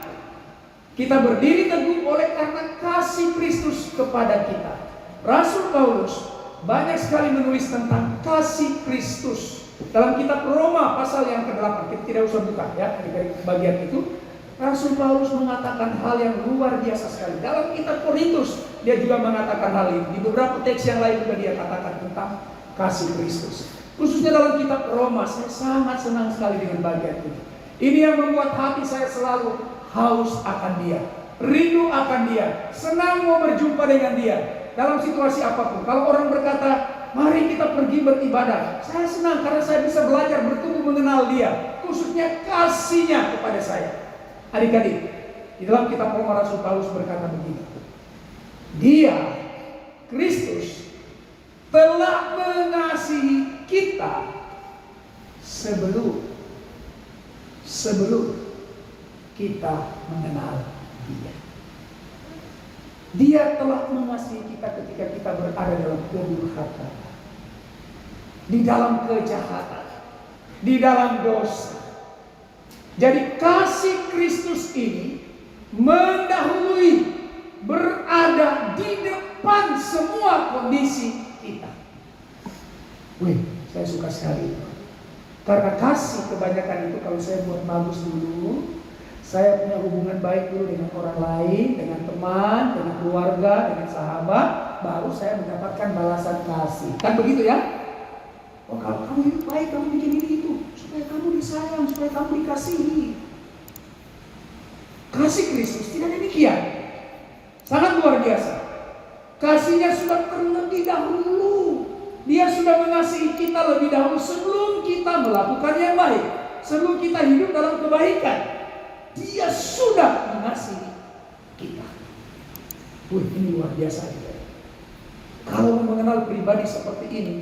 Kita berdiri teguh oleh karena kasih Kristus kepada kita. Rasul Paulus banyak sekali menulis tentang kasih Kristus. Dalam kitab Roma pasal yang ke-8, kita tidak usah buka ya, dari bagian itu. Rasul Paulus mengatakan hal yang luar biasa sekali. Dalam kitab Korintus dia juga mengatakan hal ini. Di beberapa teks yang lain juga dia katakan tentang kasih Kristus. Khususnya dalam kitab Roma, saya sangat senang sekali dengan bagian ini. Ini yang membuat hati saya selalu haus akan Dia, rindu akan Dia, senang mau berjumpa dengan Dia dalam situasi apapun. Kalau orang berkata, mari kita pergi beribadah, saya senang karena saya bisa belajar bertumbuh mengenal Dia, khususnya kasih-Nya kepada saya. Adik-adik, di dalam kitab Roma Rasul Paulus berkata begini, Dia, Kristus, telah mengasihi kita sebelum kita mengenal Dia. Dia telah mengasihi kita ketika kita berada dalam kedurhakaan, di dalam kejahatan, di dalam dosa. Jadi kasih Kristus ini mendahului, berada di depan semua kondisi kita. Wih, saya suka sekali itu. Karena kasih kebanyakan itu kalau saya buat bagus dulu, Saya punya hubungan baik dulu dengan orang lain, dengan teman, dengan keluarga, dengan sahabat, baru saya mendapatkan balasan kasih. Kan begitu ya? Oh, kalau kamu hidup baik, kamu bikin ini itu, supaya kamu disayang, supaya kamu dikasihi. Kasih Kristus tidak demikian. Sangat luar biasa. Kasihnya sudah terlebih dahulu. Dia sudah mengasihi kita lebih dahulu sebelum kita melakukan yang baik, sebelum kita hidup dalam kebaikan. Dia sudah mengasihi kita. Ini luar biasa juga. Kalau mengenal pribadi seperti ini,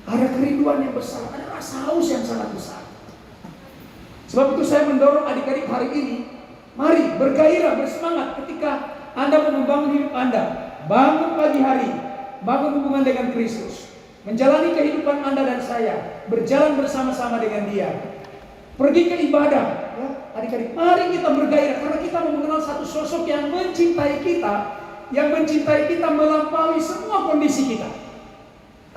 ada kerinduan yang besar, ada rasa haus yang sangat besar. Sebab itu saya mendorong adik-adik hari ini, mari bergairah, bersemangat ketika Anda mau membangun hidup Anda. Bangun pagi hari, bangun hubungan dengan Kristus, menjalani kehidupan Anda dan saya, berjalan bersama-sama dengan Dia. Pergi ke ibadah, ya, adik-adik, mari kita bergairah karena kita mau mengenal satu sosok yang mencintai kita melampaui semua kondisi kita.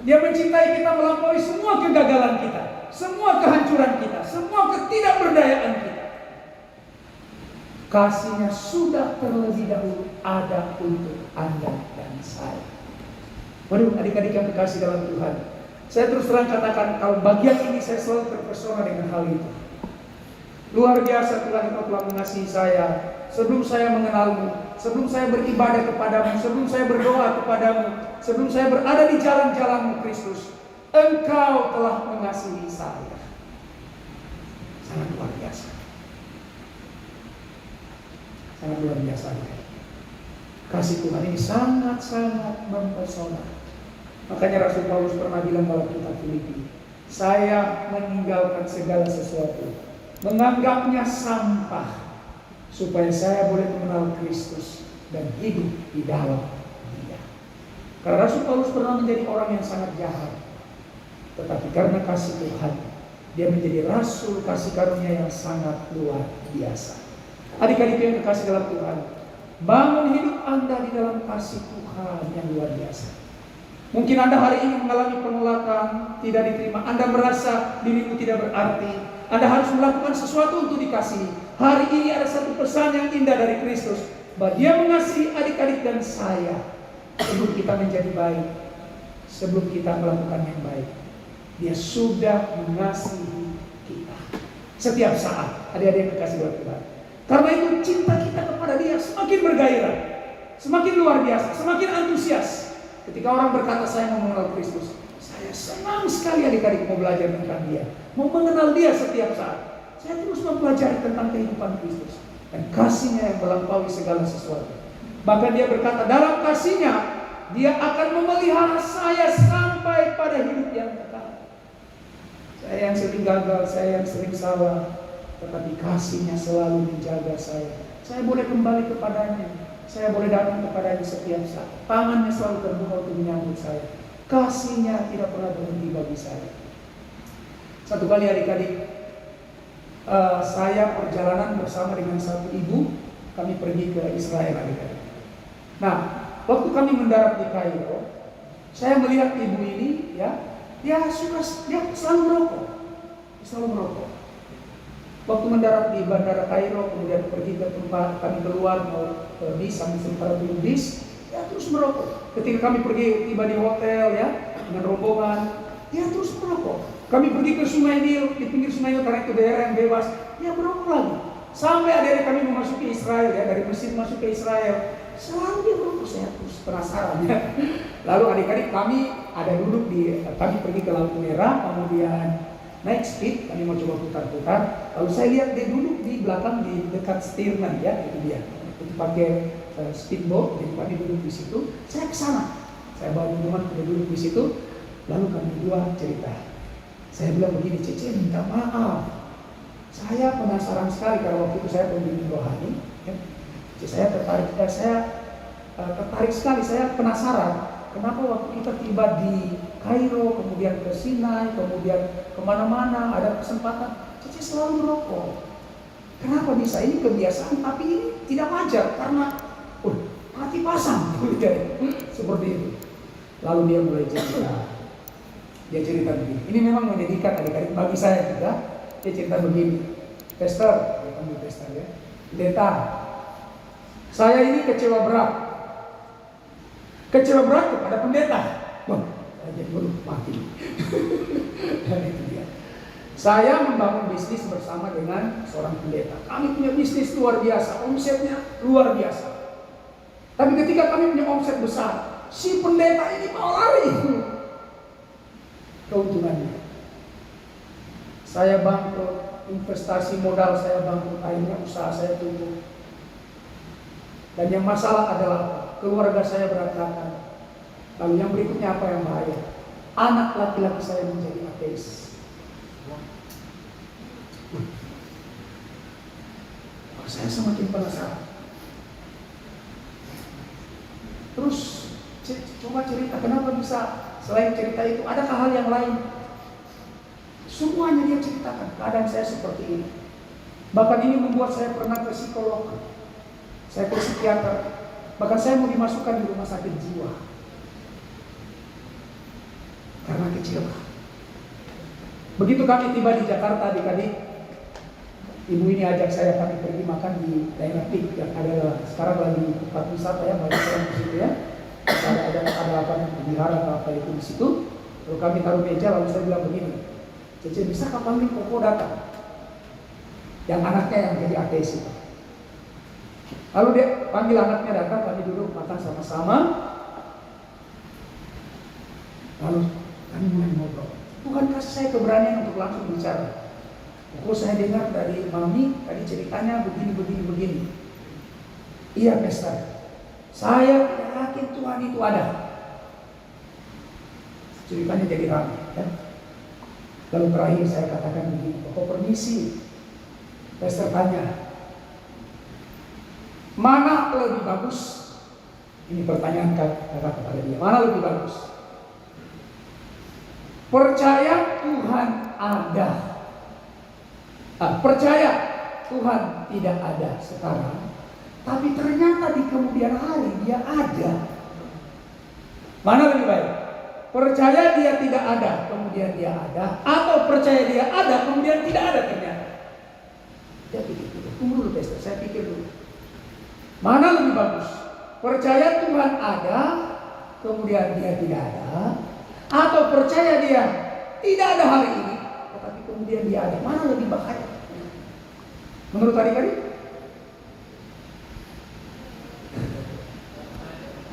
Dia mencintai kita melampaui semua kegagalan kita, semua kehancuran kita, semua ketidakberdayaan kita. Kasihnya sudah terlebih dahulu ada untuk Anda dan saya. Waduh, adik-adik yang terkasih dalam Tuhan, saya terus terang katakan, kalau bagian ini saya selalu terpesona dengan hal itu. Luar biasa Tuhan, Engkau telah mengasihi saya. Sebelum saya mengenalmu, sebelum saya beribadah kepadamu, sebelum saya berdoa kepadamu, sebelum saya berada di jalan-jalanmu Kristus, Engkau telah mengasihi saya. Sangat luar biasa. Sangat luar biasa. Kasih Tuhan ini sangat-sangat mempesona. Makanya Rasul Paulus pernah bilang dalam kitab Filipi, saya meninggalkan segala sesuatu, menganggapnya sampah, supaya saya boleh mengenal Kristus dan hidup di dalam Dia. Karena Rasul Paulus pernah menjadi orang yang sangat jahat, tetapi karena kasih Tuhan, dia menjadi rasul kasih karunia yang sangat luar biasa. Adik-adik yang terkasih dalam Tuhan, bangun hidup Anda di dalam kasih Tuhan yang luar biasa. Mungkin Anda hari ini mengalami penolakan, tidak diterima, Anda merasa dirimu tidak berarti, Anda harus melakukan sesuatu untuk dikasihi. Hari ini ada satu pesan yang indah dari Kristus, bahwa Dia mengasihi adik-adik dan saya sebelum kita menjadi baik, sebelum kita melakukan yang baik. Dia sudah mengasihi kita setiap saat. Adik-adik yang terkasih dalam Tuhan, karena itu cinta kita kepada Dia semakin bergairah, semakin luar biasa, semakin antusias. Ketika orang berkata saya mau mengenal Kristus, saya senang sekali adik-adik mau belajar tentang Dia, mau mengenal Dia setiap saat. Saya terus mempelajari tentang kehidupan Kristus dan kasih-Nya yang melampaui segala sesuatu. Bahkan Dia berkata dalam kasih-Nya, Dia akan memelihara saya sampai pada hidup yang kekal. Saya yang sering gagal, saya yang sering salah, tetapi kasih-Nya selalu menjaga saya. Saya boleh kembali kepadanya, saya boleh datang kepadanya setiap saat. Tangannya selalu terbuka untuk menyambut saya. Kasih-Nya tidak pernah berhenti bagi saya. Satu kali adik-adik, saya perjalanan bersama dengan satu ibu, kami pergi ke Israel adik-adik. Nah, waktu kami mendarat di Kairo, saya melihat ibu ini, ya, dia selalu merokok, Waktu mendarat di bandara Kairo, kemudian pergi ke tempat kami keluar mau bis, sambil sementara dulu bis, dia terus merokok. Ketika kami pergi tiba di hotel, ya, dengan rombongan, dia terus merokok. Kami pergi ke Sungai Nil, di pinggir Sungai Nil karena itu daerah yang bebas, dia merokok lagi. Sampai adik-adik kami memasuki Israel, ya, dari Mesir masuk ke Israel, selalu dia merokok. Saya terus penasaran, ya. Lalu adik-adik kami ada duduk kami pergi ke Laut Merah, kemudian naik speed, kami mau coba putar-putar. Lalu saya lihat dia duduk di belakang di dekat steerman, ya, itu dia. Itu pakai speedboat, jadi kami duduk di situ. Saya ke sana, saya bawa teman dia duduk di situ. Lalu kami dua cerita. Saya bilang begini, Cece minta maaf. Saya penasaran sekali karena waktu itu saya pembimbing rohani. Ya. Saya tertarik sekali, saya penasaran. Kenapa waktu kita tiba di Kairo, kemudian ke Sinai, kemudian kemana-mana ada kesempatan, Cece selalu merokok. Kenapa bisa? Ini kebiasaan, tapi ini tidak wajar karena mati pasang, seperti itu. Lalu dia mulai cerita. Dia cerita begini. Ini memang menyedihkan adik-adik bagi saya juga. Dia cerita begini. Pastor, dia panggil pastor, ya. Pendeta, saya ini kecewa berat. Kecewa berat kepada pendeta. Wah, saya jadi mati. Dan itu dia. Saya membangun bisnis bersama dengan seorang pendeta. Kami punya bisnis luar biasa, omsetnya luar biasa. Tapi ketika kami punya omset besar, si pendeta ini mau lari. Keuntungannya. Saya bangkrut, investasi modal saya bangkrut, akhirnya usaha saya tumbuh. Dan yang masalah adalah keluarga saya berantakan. Lalu yang berikutnya apa yang bahaya? Anak laki-laki saya menjadi ateis. Saya semakin penasaran. Terus coba cerita, kenapa bisa selain cerita itu adakah hal yang lain? Semuanya dia ceritakan. Keadaan saya seperti ini. Bahkan ini membuat saya pernah ke psikolog, saya ke psikiater. Bahkan saya mau dimasukkan di rumah sakit jiwa karena kecewa. Begitu kami tiba di Jakarta, adik-adik, ibu ini ajak saya, kami pergi makan di daerah PIK yang ada sekarang lagi tempat wisata ya, banyak orang di situ ya. Ada apa wihara atau apa itu di situ. Lalu kami taruh meja, lalu saya bilang begini, Cece, bisa kau panggil Koko datang? Yang anaknya yang jadi ateis itu. Lalu dia panggil anaknya datang, kami duduk makan sama-sama. Lalu kami mulai ngobrol. Bukankah saya keberanian untuk langsung bicara? Kok saya dengar dari Mami tadi ceritanya begini. Iya, Pastor. Saya tidak yakin Tuhan itu ada. Ceritanya jadi ramai. Ya? Lalu terakhir saya katakan begini, Kok permisi. Pastor tanya, mana lebih bagus? Ini pertanyaan kakak kepada dia. Mana lebih bagus? Percaya Tuhan ada. Percaya Tuhan tidak ada sekarang, tapi ternyata di kemudian hari dia ada. Mana lebih baik? Percaya dia tidak ada, kemudian dia ada, atau percaya dia ada, kemudian tidak ada ternyata. Dia pikir dulu, tunggu dulu Pastor, saya pikir dulu. Mana lebih bagus? Percaya Tuhan ada, kemudian dia tidak ada, atau percaya dia tidak ada hari ini, tetapi kemudian dia ada. Mana lebih bahaya? Menurut adik-adik?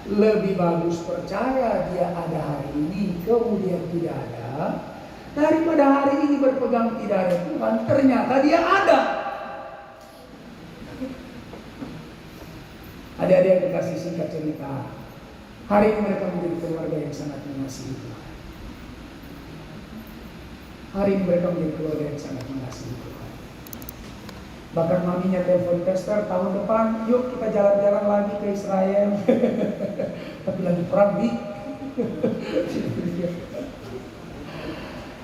Lebih bagus percaya dia ada hari ini, kemudian tidak ada, daripada hari ini berpegang tidak ada Tuhan, ternyata dia ada. Adik-adik yang dikasih singkat cerita, hari ini mereka menjadi keluarga yang sangat mengasihi Tuhan. Hari ini mereka menjadi keluarga yang sangat mengasihi Tuhan. Bahkan maminya telepon, Pastor, tahun depan yuk kita jalan-jalan lagi ke Israel. Tapi lagi perang di.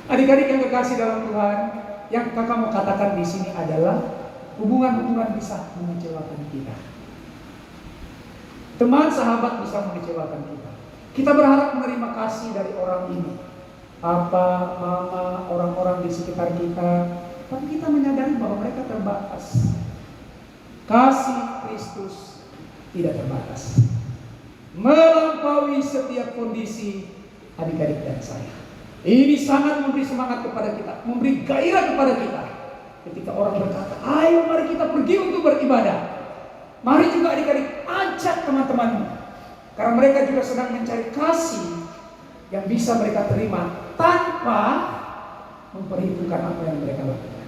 Adik-adik yang kekasih dalam Tuhan, yang kakak mau katakan di sini adalah hubungan-hubungan bisa mengecewakan kita. Teman sahabat bisa mengecewakan kita. Kita berharap menerima kasih dari orang ini, papa, mama, orang-orang di sekitar kita, tapi kita menyadari bahwa mereka terbatas. Kasih Kristus tidak terbatas, melampaui setiap kondisi adik-adik dan saya. Ini sangat memberi semangat kepada kita, memberi gairah kepada kita. Ketika orang berkata, ayo mari kita pergi untuk beribadah. Mari juga adik-adik ajak teman-temanmu, karena mereka juga sedang mencari kasih yang bisa mereka terima tanpa memperhitungkan apa yang mereka lakukan.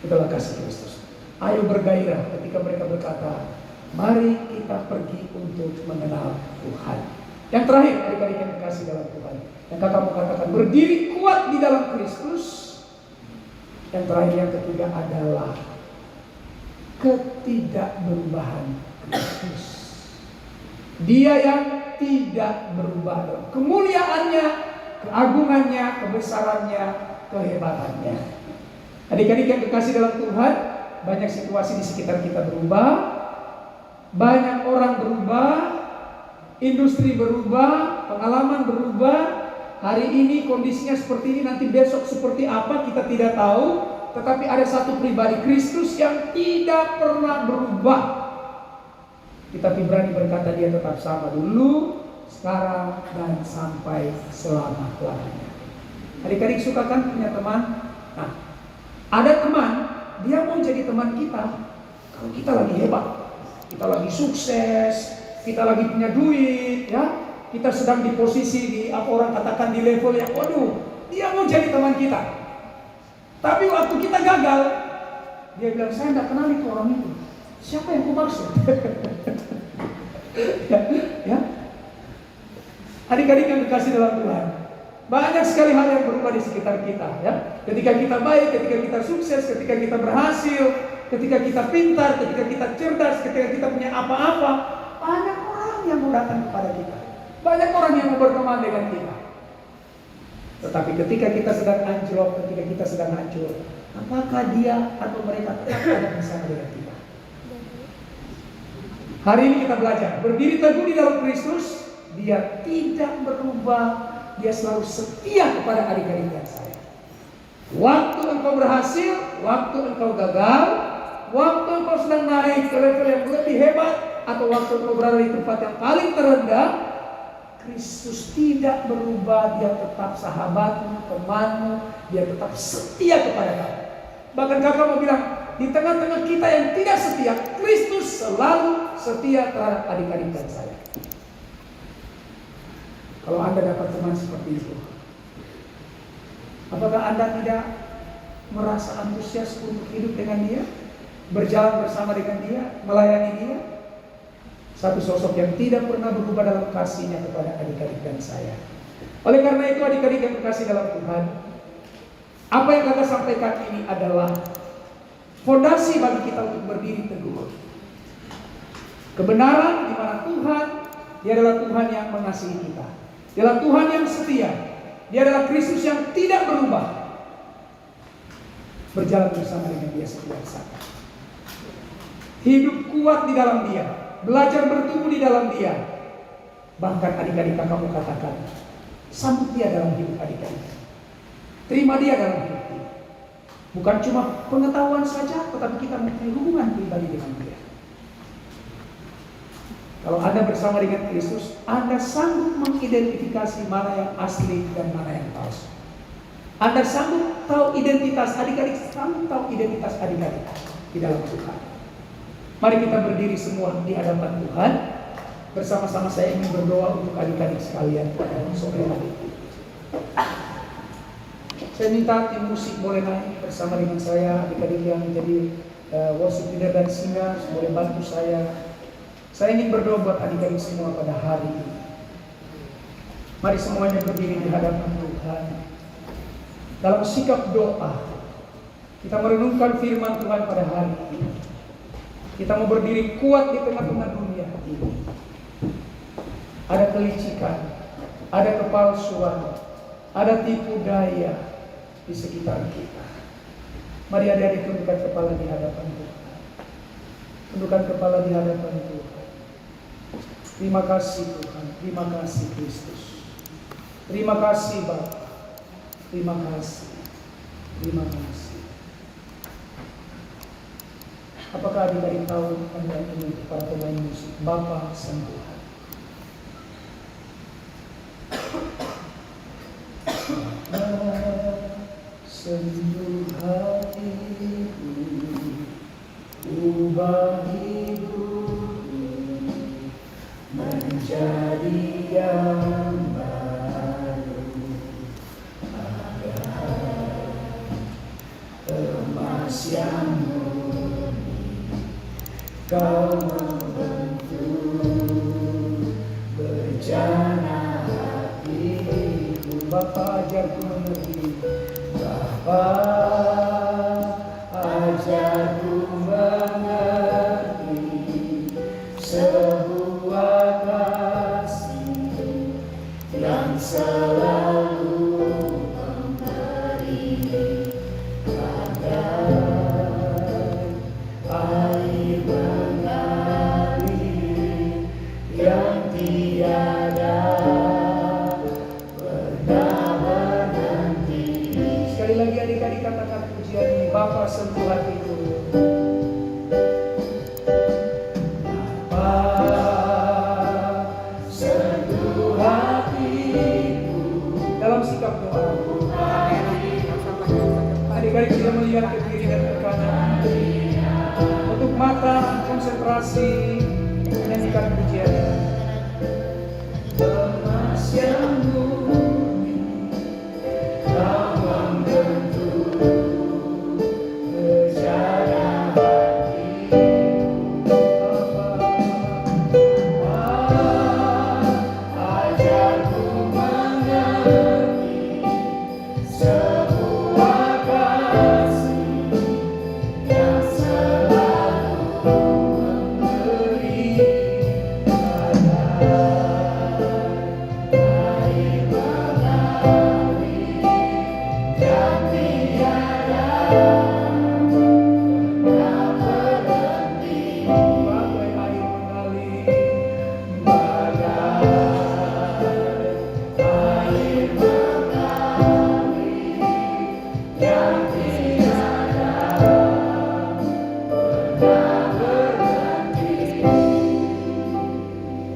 Itulah kasih Kristus. Ayo bergairah ketika mereka berkata, mari kita pergi untuk mengenal Tuhan. Yang terakhir, adik-adik yang dikasih dalam Tuhan, yang kakak mau katakan, berdiri kuat di dalam Kristus. Yang terakhir, yang ketiga adalah ketidakberubahan Kristus. Dia yang tidak berubah dalam kemuliaannya, keagungannya, kebesarannya, kehebatannya. Adik-adik yang kekasih dalam Tuhan, banyak situasi di sekitar kita berubah, banyak orang berubah, industri berubah, pengalaman berubah. Hari ini kondisinya seperti ini, nanti besok seperti apa kita tidak tahu. tetapi ada satu pribadi, Kristus, yang tidak pernah berubah. Kita berani berkata dia tetap sama dulu, sekarang, dan sampai selama-lamanya. Adik-adik suka kan punya teman? Nah, ada teman, dia mau jadi teman kita kalau kita lagi hebat, kita lagi sukses, kita lagi punya duit, ya, kita sedang di posisi di apa orang katakan di level yang waduh, dia mau jadi teman kita. Tapi waktu kita gagal, dia bilang, saya tidak kenal itu orang itu. Siapa yang kau maksud? ya. Adik-adik yang dikasih dalam Tuhan, banyak sekali hal yang berubah di sekitar kita, ya. Ketika kita baik, ketika kita sukses, ketika kita berhasil, ketika kita pintar, ketika kita cerdas, ketika kita punya apa-apa, banyak orang yang mau datang kepada kita, banyak orang yang mau berteman dengan kita. Tetapi ketika kita sedang anjlok, ketika kita sedang hancur, apakah dia atau mereka tetap ada bersama dengan kita? Hari ini kita belajar berdiri teguh di dalam Kristus. Dia tidak berubah, dia selalu setia kepada adik-adik saya. Waktu engkau berhasil, waktu engkau gagal, waktu engkau sedang naik ke level yang lebih hebat, atau waktu engkau berada di tempat yang paling terendah, Kristus tidak berubah. Dia tetap sahabatmu, temanmu, dia tetap setia kepada kamu. Bahkan kakak mau bilang, di tengah-tengah kita yang tidak setia, Kristus selalu setia terhadap adik-adik dan saya. Kalau Anda dapat teman seperti itu, apakah Anda tidak merasa antusias untuk hidup dengan dia, berjalan bersama dengan dia, melayani dia? Satu sosok yang tidak pernah berubah dalam kasihnya kepada adik-adik dan saya. Oleh karena itu, adik-adik yang berkasih dalam Tuhan, apa yang kakak sampaikan ini adalah fondasi bagi kita untuk berdiri teguh. Kebenaran di mana Tuhan, dia adalah Tuhan yang mengasihi kita. Dia adalah Tuhan yang setia. Dia adalah Kristus yang tidak berubah. Berjalan bersama dengan dia setiap saat. Hidup kuat di dalam dia. Belajar bertumbuh di dalam dia. Bahkan adik-adik kakak mau katakan, sambut dia dalam hidup adik-adik. Terima dia dalam hidup dia. Bukan cuma pengetahuan saja, tetapi kita mempunyai hubungan pribadi dengan dia. Kalau Anda bersama dengan Kristus, Anda sanggup mengidentifikasi mana yang asli dan mana yang palsu. Anda sanggup tahu identitas adik-adik, sanggup tahu identitas adik-adik di dalam Tuhan. Mari kita berdiri semua di hadapan Tuhan. Bersama-sama saya ingin berdoa untuk adik-adik sekalian pada sore hari. Saya minta tim musik boleh naik bersama dengan saya, adik-adik yang menjadi worship leader dan singer boleh bantu saya. Saya ingin berdoa buat adik-adik semua pada hari ini. Mari semuanya berdiri di hadapan Tuhan. Dalam sikap doa, kita merenungkan firman Tuhan pada hari ini. Kita mau berdiri kuat di tengah-tengah dunia ini. Ada kelicikan, ada kepalsuan, ada tipu daya di sekitar kita. Mari adik-adik tundukkan kepala di hadapan Tuhan. Tundukkan kepala di hadapan Tuhan. Terima kasih Tuhan, terima kasih Kristus. Terima kasih Bapa. Terima kasih. Terima kasih. Apakah adik-adik tahu Anda ini para pemain musik? Bapa Sang Tuhan. Sentuh hatiku, ubah hidupku menjadi yang baru. Emas yang murni kau membentuk berjana hatiku. Bapa ajarku mengerti, Bapa ajarku mengerti sebuah kasih yang selalu memberi bagai air mengalir yang tiada pernah berhenti. Sekali lagi adik-adik katakan Bapak sentuh hatiku. Dalam sikap doa, adik-adik bisa melihat ke kiri dan ke kanan. Untuk mata konsentrasi menyanyikan pujian. Emas yang murni, kau membentuk rencana hatimu. Ajarku mengerti sebuah kasih yang selalu memberi air mengalir yang tiada pernah berhenti, bagai air mengalir, bagai air mengalir yang tiada pernah berhenti.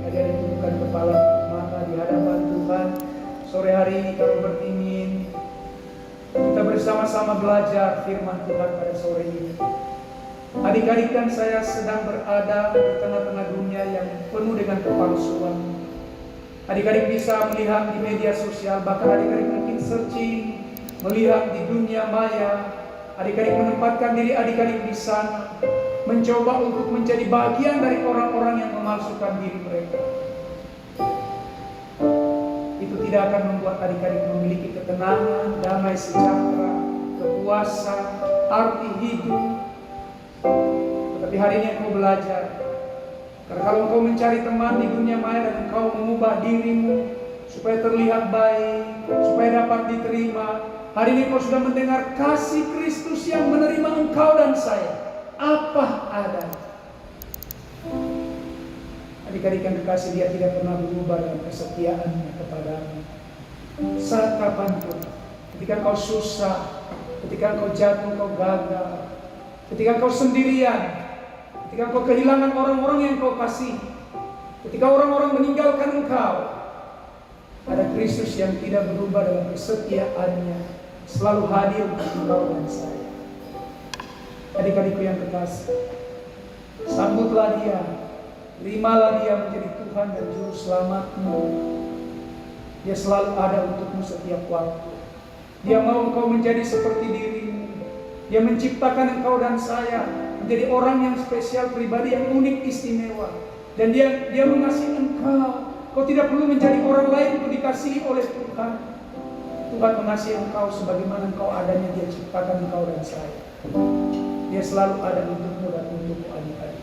Adik-adik tundukkan kepala mata di hadapan Tuhan. Sore hari ini kami bertingin, kita bersama-sama belajar firman Tuhan pada sore ini. Adik-adik dan saya sedang berada di tengah-tengah dunia yang penuh dengan kepalsuan. Adik-adik bisa melihat di media sosial, bahkan adik-adik mungkin searching, melihat di dunia maya. Adik-adik menempatkan diri adik-adik di sana, mencoba untuk menjadi bagian dari orang-orang yang memalsukan diri mereka. Itu tidak akan membuat adik-adik memiliki ketenangan, damai sejahtera, kepuasan, arti hidup. Tetapi hari ini engkau belajar, karena kalau engkau mencari teman di dunia maya dan engkau mengubah dirimu supaya terlihat baik, supaya dapat diterima, hari ini engkau sudah mendengar kasih Kristus yang menerima engkau dan saya apa adanya. Adik-adik yang kekasih, Dia tidak pernah berubah dalam kesetiaannya kepadamu. Saat kapanpun, ketika kau susah, ketika kau jatuh, kau gagal, ketika kau sendirian, ketika kau kehilangan orang-orang yang kau kasih, ketika orang-orang meninggalkan engkau, ada Kristus yang tidak berubah dalam kesetiaannya, selalu hadir untuk engkau dan saya. Adik-adikku yang kekasih, sambutlah Dia, terimalah Dia menjadi Tuhan dan Juru Selamatmu. Dia selalu ada untukmu setiap waktu. Dia mau engkau menjadi seperti dirimu. Dia menciptakan engkau dan saya menjadi orang yang spesial, pribadi yang unik, istimewa. Dan Dia mengasihi engkau. Kau tidak perlu menjadi orang lain untuk dikasihi oleh Tuhan. Tuhan mengasihi engkau sebagaimana engkau adanya. Dia ciptakan engkau dan saya. Dia selalu ada untukmu dan untukmu, adik-adik.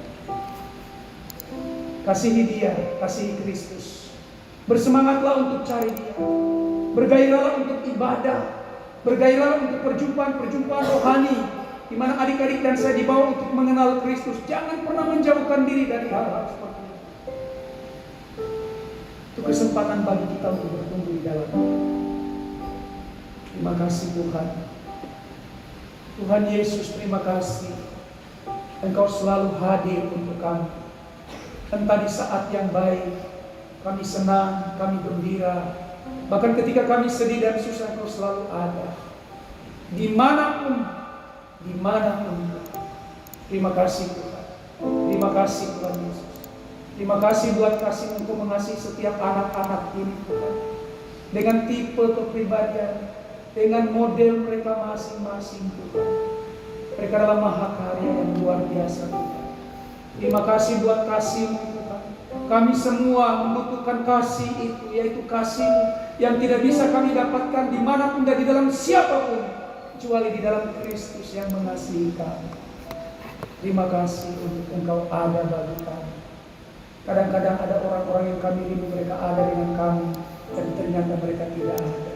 Kasihi Dia, kasihi Kristus. Bersemangatlah untuk cari Dia. Bergairahlah untuk ibadah. Bergairahlah untuk perjumpaan-perjumpaan rohani, di mana adik-adik dan saya dibawa untuk mengenal Kristus. Jangan pernah menjauhkan diri dari hal-hal seperti itu. Itu kesempatan bagi kita untuk bertumbuh di dalam. Terima kasih Tuhan. Tuhan Yesus, terima kasih. Engkau selalu hadir untuk kami. Entah di saat yang baik, kami senang, kami gembira. Bahkan ketika kami sedih dan susah, Engkau selalu ada. Dimanapun. Terima kasih Tuhan. Terima kasih Tuhan Yesus. Terima kasih buat kasih Engkau mengasihi setiap anak-anak ini Tuhan. Dengan tipe kepribadian, dengan model mereka masing-masing Tuhan. Mereka adalah mahakarya yang luar biasa Tuhan. Terima kasih buat kasih-Mu Tuhan. Kami semua membutuhkan kasih itu, yaitu kasih-Mu yang tidak bisa kami dapatkan dimanapun dan di dalam siapapun, kecuali di dalam Kristus yang mengasihi kami. Terima kasih untuk Engkau ada bagi kami. Kadang-kadang ada orang-orang yang kami rindu mereka ada dengan kami, dan ternyata mereka tidak ada.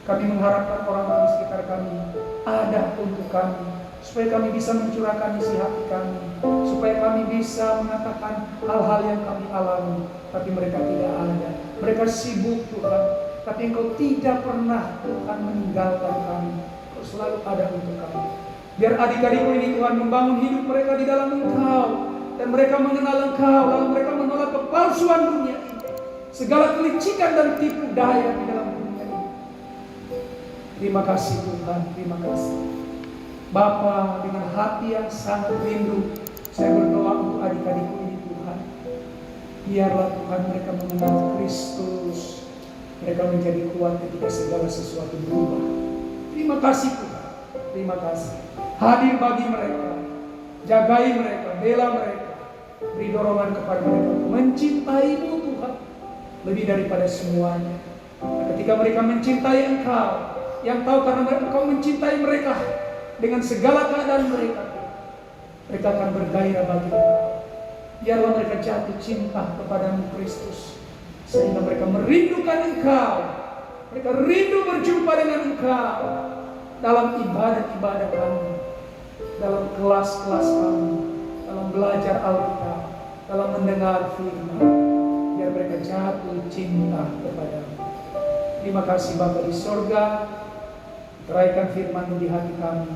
Kami mengharapkan orang-orang di sekitar kami ada untuk kami, supaya kami bisa mencurahkan isi hati kami, supaya kami bisa mengatakan hal-hal yang kami alami, tapi mereka tidak ada. Mereka sibuk Tuhan, tapi Engkau tidak pernah Tuhan meninggalkan kami. Engkau selalu ada untuk kami. Biar adik-adikku ini Tuhan membangun hidup mereka di dalam Engkau, dan mereka mengenal Engkau, lalu mereka menolak kepalsuan dunia ini, segala kelicikan dan tipu daya di dalam dunia ini. Terima kasih Tuhan, terima kasih Bapa. Dengan hati yang sangat rindu saya berdoa untuk adik-adikku ini Tuhan. Biarlah Tuhan mereka mengenal Kristus, mereka menjadi kuat ketika segala sesuatu berubah. Terima kasih Tuhan, terima kasih. Hadir bagi mereka, jagai mereka, bela mereka, beri dorongan kepada mereka untuk mencintai-Mu Tuhan lebih daripada semuanya. Dan ketika mereka mencintai Engkau, yang tahu karena Engkau mencintai mereka dengan segala keadaan mereka, mereka akan bergairah bagi Engkau. Biarlah mereka jatuh cinta kepadamu Kristus, sehingga mereka merindukan Engkau, mereka rindu berjumpa dengan Engkau dalam ibadah-ibadah kami, dalam kelas-kelas kami, dalam belajar Alkitab, dalam mendengar firman. Biar mereka jatuh cinta kepadamu. Terima kasih Bapa di sorga, teraikan firman-Mu di hati kami,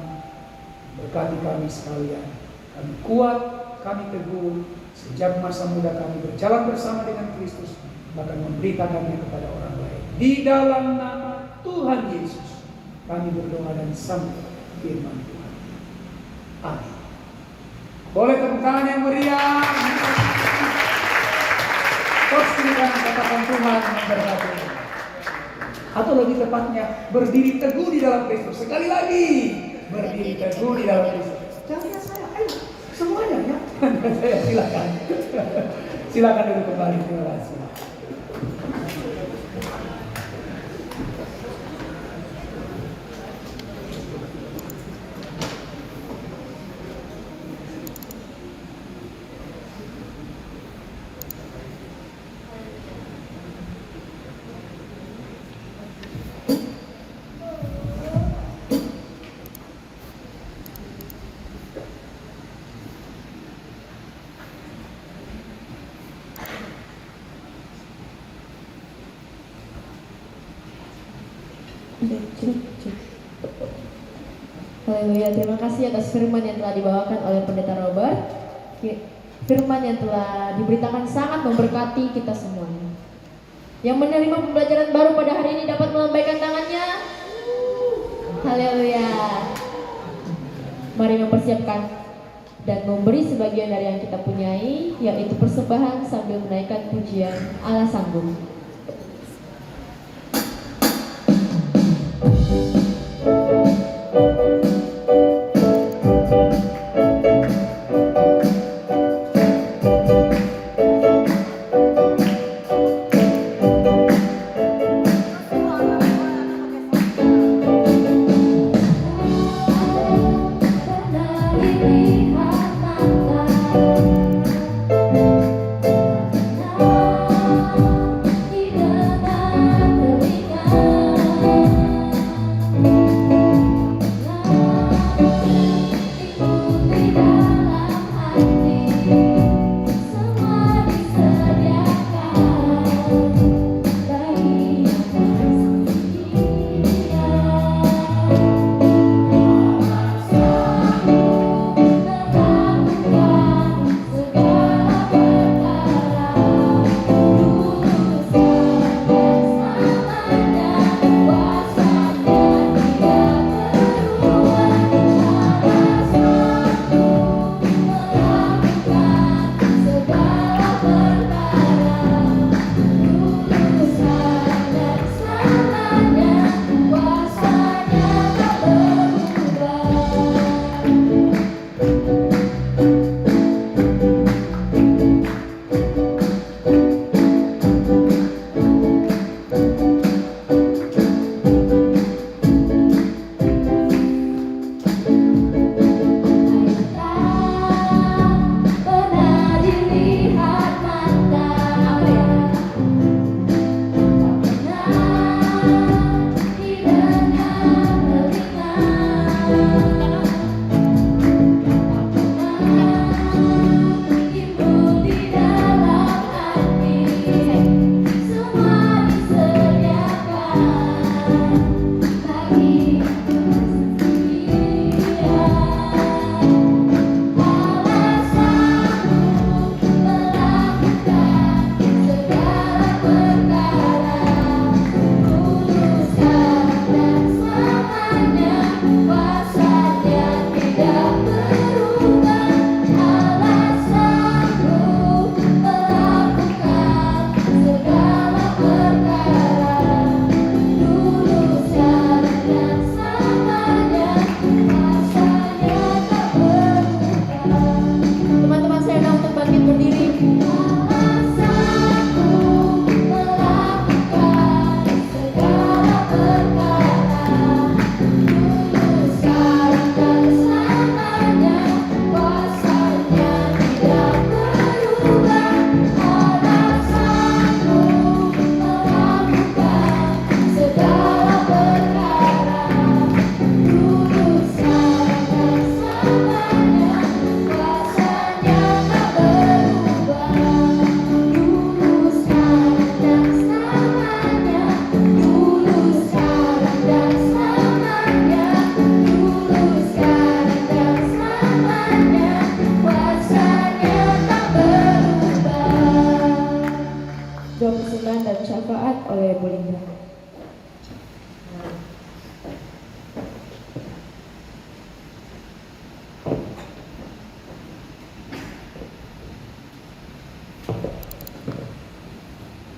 berkati kami sekalian. Kami kuat, kami teguh, sejak masa muda kami berjalan bersama dengan Kristus, bahkan memberitakannya kepada orang lain. Di dalam nama Tuhan Yesus kami berdoa dan sambut firman Tuhan. Amin. Boleh tepuk tangan yang meriah. Terus kita katakan Tuhan memberkati. Atau lebih tepatnya, berdiri teguh di dalam Kristus. Sekali lagi, berdiri teguh di dalam Kristus. Jangan saya, ayo semuanya ya. Saya silakan. Silakan duduk kembali. Terima kasih. Haleluya, terima kasih atas firman yang telah dibawakan oleh Pendeta Robert. Firman yang telah diberitakan sangat memberkati kita semuanya. Yang menerima pembelajaran baru pada hari ini dapat melambaikan tangannya. Haleluya. Mari mempersiapkan dan memberi sebagian dari yang kita punyai, yaitu persembahan sambil menaikkan pujian Allah sanggup.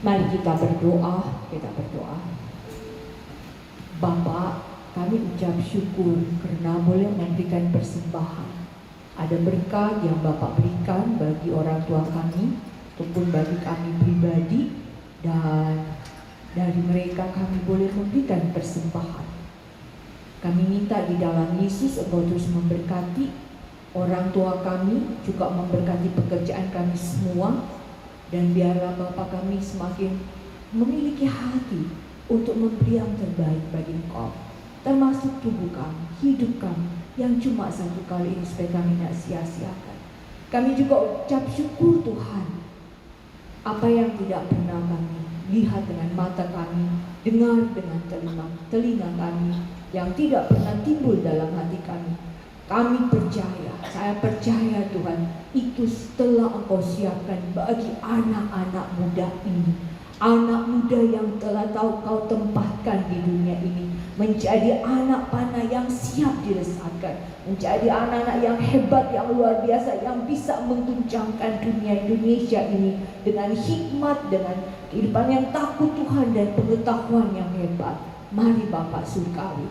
Mari kita berdoa, Bapa, kami ucap syukur karena boleh memberikan persembahan. Ada berkat yang Bapak berikan bagi orang tua kami ataupun bagi kami pribadi, dan dari mereka kami boleh memberikan persembahan. Kami minta di dalam Yesus Engkau terus memberkati orang tua kami, juga memberkati pekerjaan kami semua, dan biarlah Bapa kami semakin memiliki hati untuk memberi yang terbaik bagi Engkau, termasuk tubuh kami, hidup kami yang cuma satu kali ini, supaya kami tidak sia-siakan. Kami juga ucap syukur Tuhan, apa yang tidak pernah kami lihat dengan mata kami, dengar dengan telinga kami, yang tidak pernah timbul dalam hati kami. Kami percaya, saya percaya Tuhan, itu telah Engkau siapkan bagi anak-anak muda ini. Anak muda yang telah tahu Kau tempatkan di dunia ini, menjadi anak panah yang siap dilesatkan, menjadi anak-anak yang hebat, yang luar biasa, yang bisa mengguncangkan dunia Indonesia ini dengan hikmat, dengan kehidupan yang takut Tuhan dan pengetahuan yang hebat. Mari Bapak Surgawi,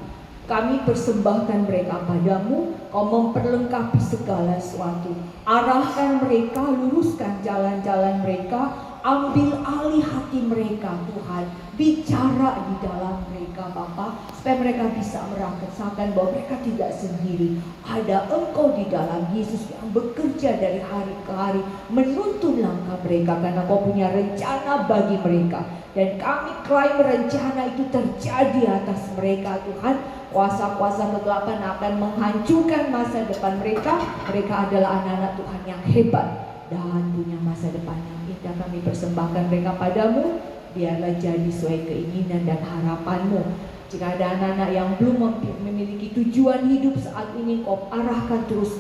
kami persembahkan mereka padamu. Kau memperlengkapi segala sesuatu. Arahkan mereka, luruskan jalan-jalan mereka, ambil alih hati mereka Tuhan. Bicara di dalam mereka Bapa, supaya mereka bisa merasakan bahwa mereka tidak sendiri. Ada Engkau di dalam Yesus yang bekerja dari hari ke hari, menuntun langkah mereka, karena Kau punya rencana bagi mereka. Dan kami klaim rencana itu terjadi atas mereka Tuhan. Kuasa-kuasa kegelapan akan menghancurkan masa depan mereka. Mereka adalah anak-anak Tuhan yang hebat dan punya masa depan yang indah. Kami persembahkan mereka padamu. Biarlah jadi sesuai keinginan dan harapanmu. Jika ada anak-anak yang belum memiliki tujuan hidup saat ini, Kau arahkan terus,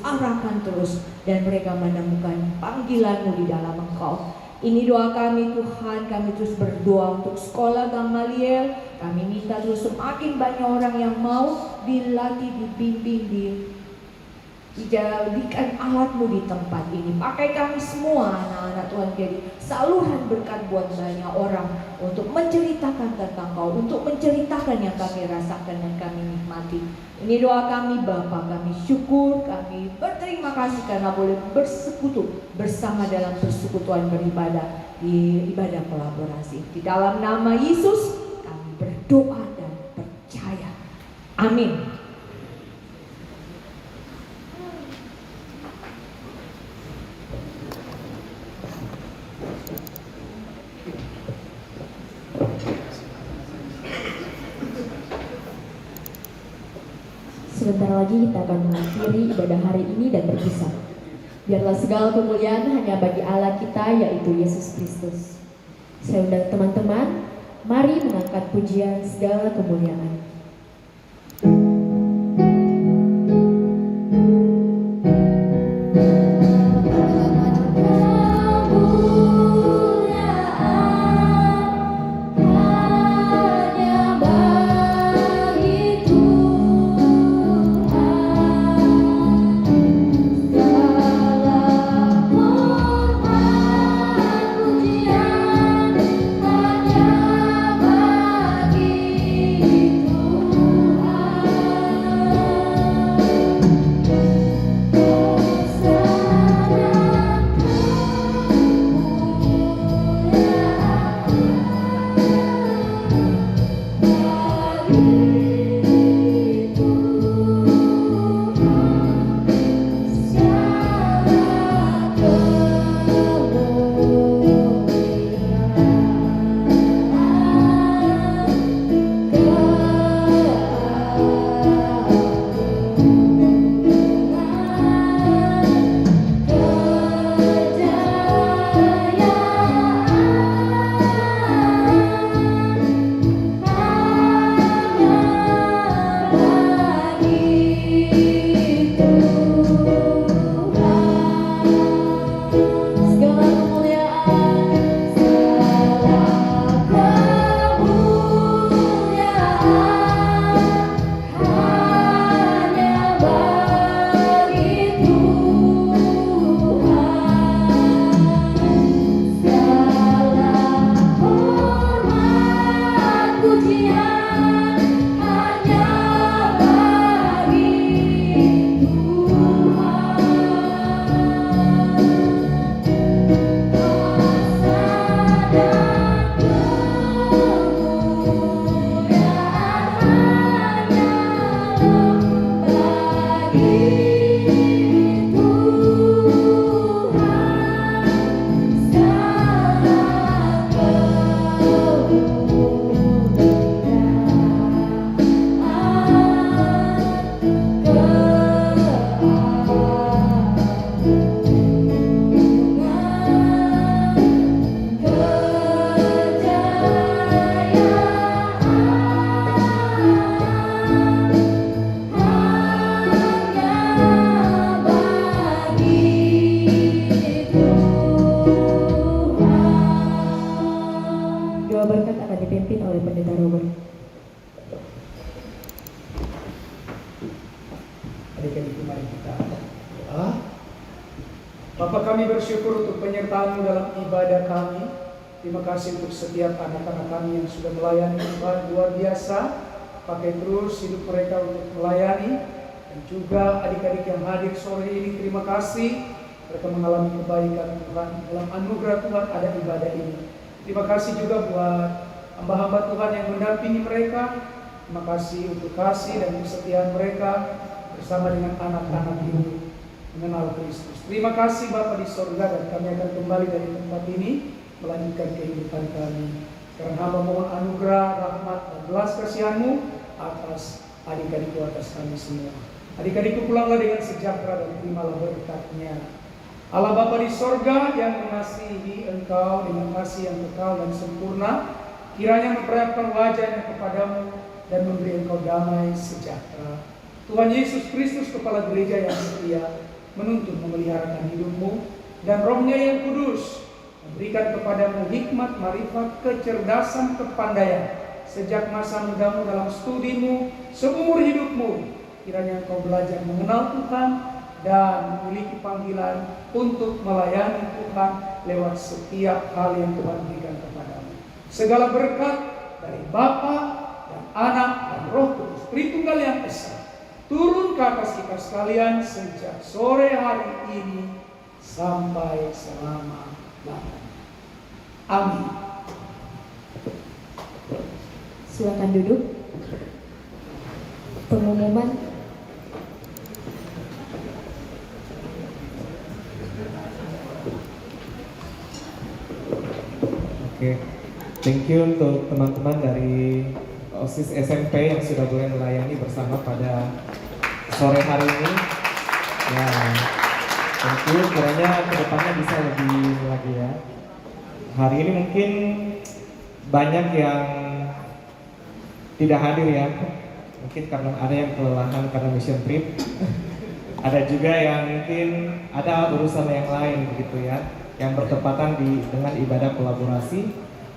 dan mereka menemukan panggilanmu di dalam Engkau. Ini doa kami Tuhan. Kami terus berdoa untuk sekolah Gamaliel. Kami minta terus semakin banyak orang yang mau dilatih, dibimbing, dijadikan alatmu di tempat ini. Pakai kami semua anak-anak Tuhan jadi saluran berkat buat banyak orang, untuk menceritakan tentang Kau, untuk menceritakan yang kami rasakan dan kami nikmati. Ini doa kami Bapa, kami syukur, kami berterima kasih karena boleh bersekutu bersama dalam persekutuan beribadah di ibadah kolaborasi. Di dalam nama Yesus kami berdoa dan percaya. Amin. Sebentar lagi kita akan mengakhiri ibadah hari ini dan berpisah. Biarlah segala kemuliaan hanya bagi Allah kita, yaitu Yesus Kristus. Saya undang teman-teman, mari mengangkat pujian segala kemuliaan. Pujian hanya bagi oleh Pendeta Robert. Adik-adik mari kita doa. Bapa, kami bersyukur untuk penyertaan-Mu dalam ibadah kami. Terima kasih untuk setiap anak-anak kami yang sudah melayani Tuhan luar biasa. Pakai terus hidup mereka untuk melayani. Dan juga adik-adik yang hadir sore ini, terima kasih. Mereka mengalami kebaikan Tuhan. Dalam anugerah Tuhan ada ibadah ini. Terima kasih juga buat hamba-hamba Tuhan yang mendampingi mereka. Terima kasih untuk kasih dan kesetiaan mereka bersama dengan anak-anak ini mengenal Kristus. Terima kasih Bapa di sorga, dan kami akan kembali dari tempat ini melanjutkan kehidupan kami. Sekarang hamba mohon anugerah, rahmat, dan belas kasihan-Mu atas adik-adikku, atas kami semua. Adik-adikku, pulanglah dengan sejahtera dan terimalah berkat-Nya. Allah Bapa di sorga yang mengasihi Engkau dengan kasih yang kekal dan sempurna, kiranya memperlihatkan wajah-Nya kepadamu dan memberi Engkau damai sejahtera. Tuhan Yesus Kristus, Kepala Gereja yang setia, menuntun memeliharakan hidupmu, dan Roh-Nya yang kudus memberikan kepadamu hikmat, marifat, kecerdasan, kepandaian sejak masa mudamu dalam studimu, seumur hidupmu. Kiranya engkau belajar mengenal Tuhan dan memiliki panggilan untuk melayani Tuhan lewat setiap hal yang Tuhan berikan kepadamu. Segala berkat dari Bapa dan Anak dan Roh Kudus, Tritunggal yang Esa, turun ke atas kita sekalian sejak sore hari ini sampai selama-lamanya. Amin. Silakan duduk. Pengumuman. Oke, thank you untuk teman-teman dari OSIS SMP yang sudah boleh melayani bersama pada sore hari ini. Ya, thank you. Kiranya kedepannya bisa lebih lagi ya. Hari ini mungkin banyak yang tidak hadir ya. Mungkin karena ada yang kelelahan karena mission trip. Ada juga yang mungkin ada urusan yang lain begitu ya, yang bertepatan dengan ibadah kolaborasi.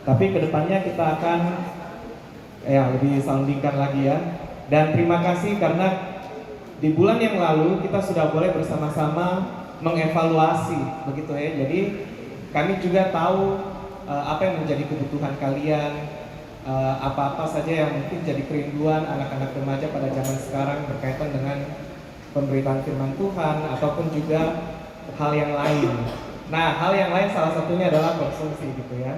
Tapi kedepannya kita akan lebih soundingkan lagi ya. Dan terima kasih karena di bulan yang lalu kita sudah boleh bersama-sama mengevaluasi begitu ya. Jadi kami juga tahu apa yang menjadi kebutuhan kalian, apa-apa saja yang mungkin jadi kerinduan anak-anak remaja pada zaman sekarang berkaitan dengan pemberitaan firman Tuhan ataupun juga hal yang lain. Nah, hal yang lain salah satunya adalah konsumsi gitu ya.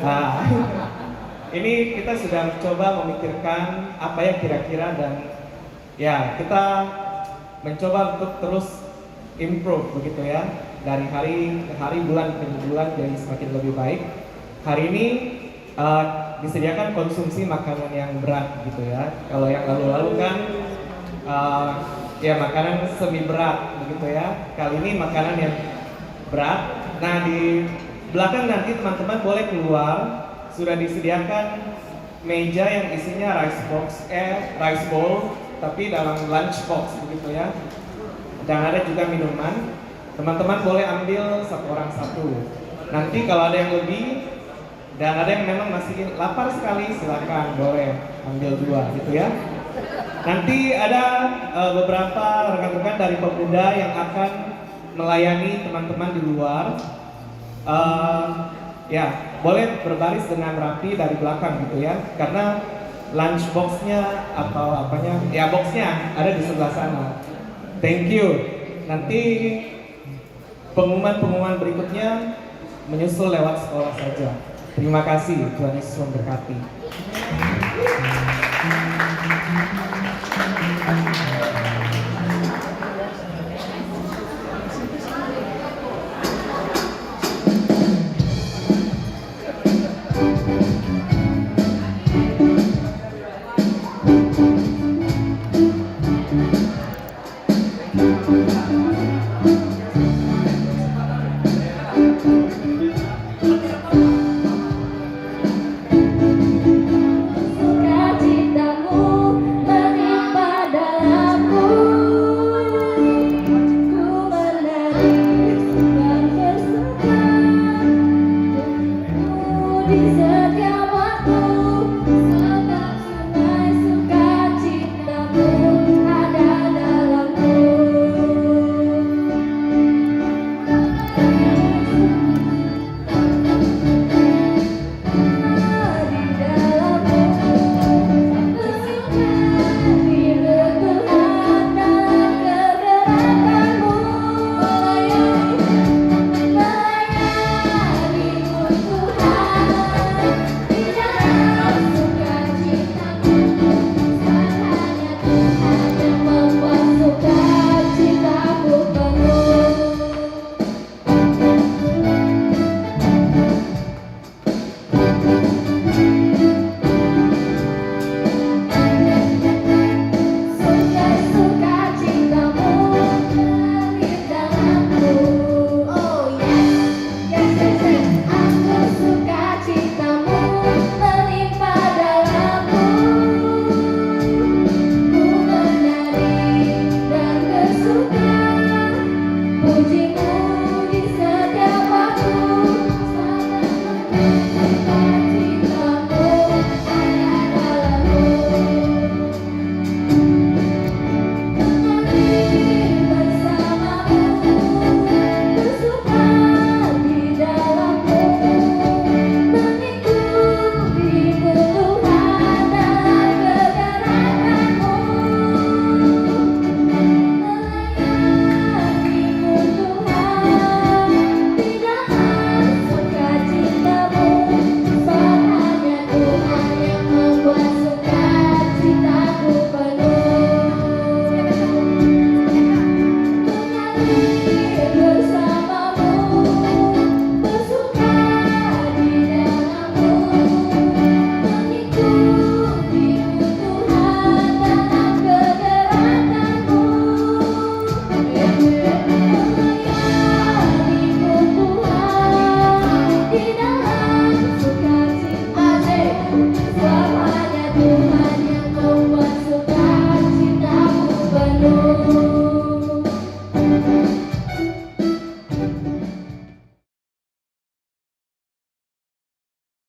Nah, ini kita sudah coba memikirkan apa yang kira-kira, dan ya kita mencoba untuk terus improve begitu ya, dari hari ke hari, bulan ke bulan jadi semakin lebih baik. Hari ini disediakan konsumsi makanan yang berat gitu ya. Kalau yang lalu-lalu kan ya makanan semi berat begitu ya. Kali ini makanan yang berat. Nah, di belakang nanti teman-teman boleh keluar, sudah disediakan meja yang isinya rice bowl tapi dalam lunch box begitu ya. Dan ada juga minuman. Teman-teman boleh ambil satu orang satu. Nanti kalau ada yang lebih dan ada yang memang masih lapar sekali, silakan boleh ambil dua gitu ya. Nanti ada beberapa rekan-rekan dari pemuda yang akan melayani teman-teman di luar. Ya, boleh berbaris dengan rapi dari belakang gitu ya. Karena lunch box-nya atau apanya, ya box-nya ada di sebelah sana. Thank you. Nanti pengumuman-pengumuman berikutnya menyusul lewat sekolah saja. Terima kasih, Tuhan Yesus memberkati.